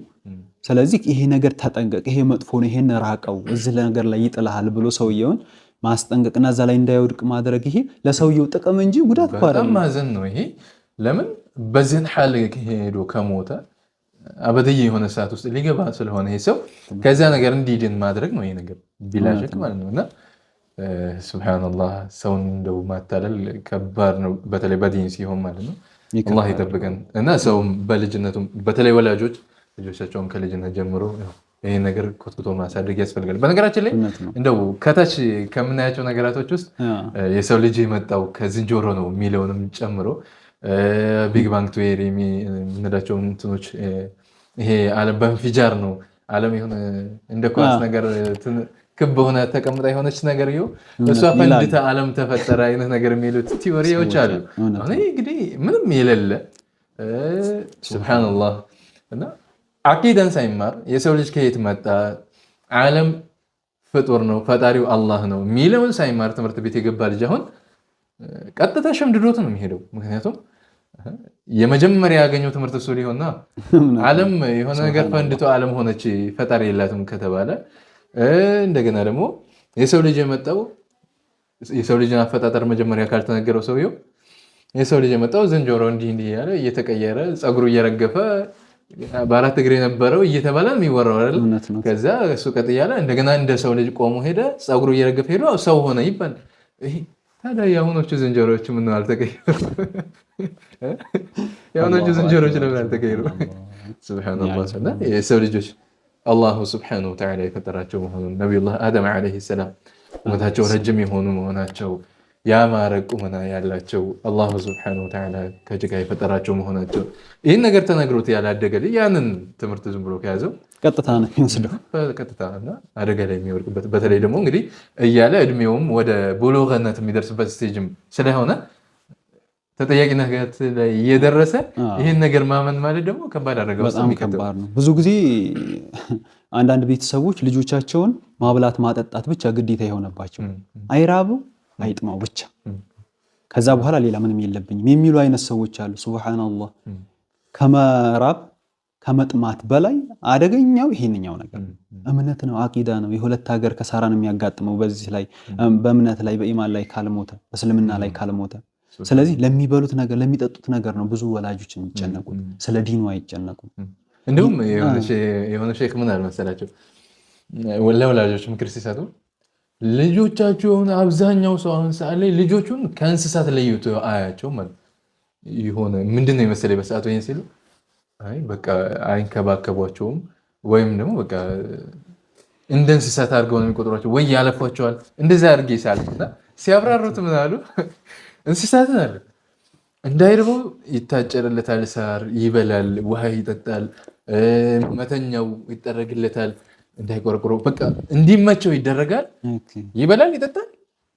ስለዚህ ይሄ ነገር ተጠንቀቅ፣ ይሄ መጥፎ ነው፣ ይሄን ራቀው፣ እዚህ ነገር ላይ ይጥልሃል ብሎ ሰውየውን ማስጠንቀቅና እዛ ላይ እንዳይወድቅ ማድረግ ይሄ ለሰውየው ጥቅም እንጂ ጉዳት እኮ አይደለም። በጣም ማዘን ነው ይሄ። ለምን በዚህን ሐል ሄዶ ከሞተ አበደየ የሆነ ሰዓት ውስጥ ሊገባ ስለሆነ ይሄ ሰው ከዛ ነገር እንዲድን ማድረግ ነው ይሄ ነገር ቢላሽክ ማለት ነውና ሱብሃንአላህ ሰውን እንደው ማታለል ከባድ ነው፣ በተለይ በዲን ሲሆን ማለት ነው። አላህ ይጠብቀን እና ሰውም በልጅነቱ በተለይ ወላጆች ልጆቻቸውን ከልጅነት ጀምሮ ይሄ ነገር ኮትኩቶ ማሳደግ ያስፈልጋል። በነገራችን ላይ እንደው ከታች ከምናያቸው ነገራቶች ውስጥ የሰው ልጅ የመጣው ከዝንጀሮ ነው የሚለውንም ጨምሮ ቢግ ባንግ ቲዮሪ የምንላቸው እንትኖች ይሄ ዓለም በእንፊጃር ነው ዓለም የሆነ እንደ ኳስ ነገር ክብ ሆነ ተቀምጣ የሆነች ነገር ይኸው እሷ ፈንድታ ዓለም ተፈጠረ አይነት ነገር የሚሉት ቲዮሪዎች አሉ። አሁን እንግዲህ ምንም የሌለ ሱብሃንአላህ እና አቂዳን ሳይማር የሰው ልጅ ከየት መጣ፣ ዓለም ፍጡር ነው ፈጣሪው አላህ ነው የሚለውን ሳይማር ትምህርት ቤት የገባ ልጅ አሁን ቀጥታ ሸምድዶት ነው የሚሄደው። ምክንያቱም የመጀመሪያ ያገኘው ትምህርት እሱ ሊሆንና ዓለም የሆነ ነገር ፈንድቶ ዓለም ሆነች ፈጣሪ የላትም ከተባለ እንደገና ደግሞ የሰው ልጅ የመጣው የሰው ልጅን አፈጣጠር መጀመሪያ ካልተነገረው ሰውየው የሰው ልጅ የመጣው ዝንጀሮ እንዲህ ያለ እየተቀየረ ፀጉሩ እየረገፈ በአራት እግር የነበረው እየተባለ የሚወራው አይደል? ከዛ እሱ ቀጥ እያለ እንደገና እንደ ሰው ልጅ ቆሞ ሄደ፣ ፀጉሩ እየረገፈ ሄዶ ሰው ሆነ ይባል። ታዲያ የአሁኖቹ ዝንጀሮዎች ምን አልተቀየሩ? የአሁኖቹ ዝንጀሮዎች ለምን አልተቀየሩ? ሱብሃንአላህ። የሰው ልጆች አላሁ ሱብሓነሁ ወተዓላ የፈጠራቸው መሆኑን ነቢዩላህ አደም ዓለይሂ ሰላም ቁመታቸው ረጅም የሆኑ መሆናቸው ያማረ ቁመና ያላቸው አላሁ ሱብሓነሁ ወተዓላ ከጭቃ የፈጠራቸው መሆናቸው ይህን ነገር ተነግሮት ያላደገ ልጅ ያንን ትምህርት ዝም ብሎ ከያዘው ቀጥታ ነው የሚወስደው ቀጥታና አደጋ ላይ የሚወድቅበት በተለይ ደግሞ እንግዲህ እያለ እድሜውም ወደ ቡሉግነት የሚደርስበት ስቴጅም ስለሆነ ተጠያቂነት ላይ እየደረሰ ይህን ነገር ማመን ማለት ደግሞ ከባድ አደጋ ውስጥ የሚከተው ነው። ብዙ ጊዜ አንዳንድ ቤተሰቦች ልጆቻቸውን ማብላት ማጠጣት ብቻ ግዴታ የሆነባቸው አይራቡ አይጥማው ብቻ ከዛ በኋላ ሌላ ምንም የለብኝም የሚሉ አይነት ሰዎች አሉ። ሱብሃንአላህ ከመራብ ከመጥማት በላይ አደገኛው ይሄንኛው ነገር እምነት ነው፣ አቂዳ ነው። የሁለት ሀገር ከሳራን የሚያጋጥመው በዚህ ላይ በእምነት ላይ በኢማን ላይ ካልሞተ በእስልምና ላይ ካልሞተ። ስለዚህ ለሚበሉት ነገር ለሚጠጡት ነገር ነው ብዙ ወላጆች የሚጨነቁት፣ ስለ ዲኑ አይጨነቁም። እንዲሁም የሆነ ሼክ ምን አልመሰላቸው ለወላጆች ምክር ሲሰጡ ልጆቻቸውን አብዛኛው ሰው አሁን ሰዓት ላይ ልጆቹን ከእንስሳት ለይቶ አያቸው ማለት የሆነ ምንድን ነው የመሰለኝ በሰዓቱ ይሄን ሲሉ አይ በቃ አይንከባከቧቸውም ወይም ደግሞ በቃ እንደ እንስሳት አድርገው ነው የሚቆጥሯቸው ወይ ያለፏቸዋል። እንደዛ አድርጌ ሳልኩና ሲያብራሩት ምን አሉ እንስሳትን አለ እንዳይርበው ይታጨርለታል፣ ሳር ይበላል፣ ውሃ ይጠጣል፣ መተኛው ይጠረግለታል እንዳይቆረቆረው በቃ እንዲመቸው ይደረጋል። ይበላል፣ ይጠጣል፣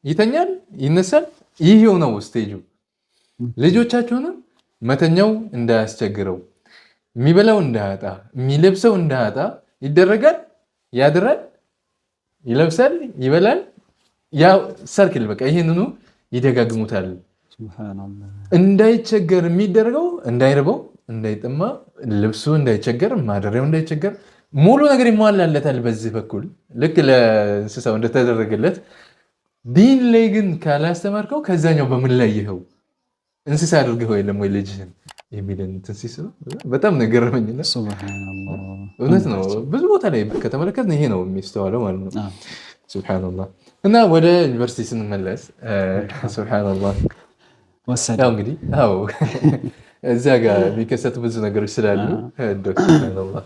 ይተኛል፣ ይነሳል። ይሄው ነው ስቴጁ። ልጆቻቸውንም መተኛው እንዳያስቸግረው፣ የሚበላው እንዳያጣ፣ የሚለብሰው እንዳያጣ ይደረጋል። ያድራል፣ ይለብሳል፣ ይበላል። ያ ሰርክል በቃ ይሄንኑ ይደጋግሙታል። እንዳይቸገር የሚደረገው እንዳይርበው፣ እንዳይጠማ፣ ልብሱ እንዳይቸገር፣ ማደሪያው እንዳይቸገር ሙሉ ነገር ይሟላለታል። በዚህ በኩል ልክ ለእንስሳው እንደተደረገለት ዲን ላይ ግን ካላስተማርከው ከዛኛው በምን ላይ ይኸው እንስሳ አድርገው የለም ወይ ልጅህን የሚልን ትንሲስ በጣም ነገረመኝና እውነት ነው። ብዙ ቦታ ላይ ከተመለከትን ይሄ ነው የሚስተዋለው ማለት ነው። ሱብሃንአላህ። እና ወደ ዩኒቨርሲቲ ስንመለስ ሱብሃንአላህ ያው እንግዲህ እዚያ ጋር የሚከሰቱ ብዙ ነገሮች ስላሉ ሱብሃንአላህ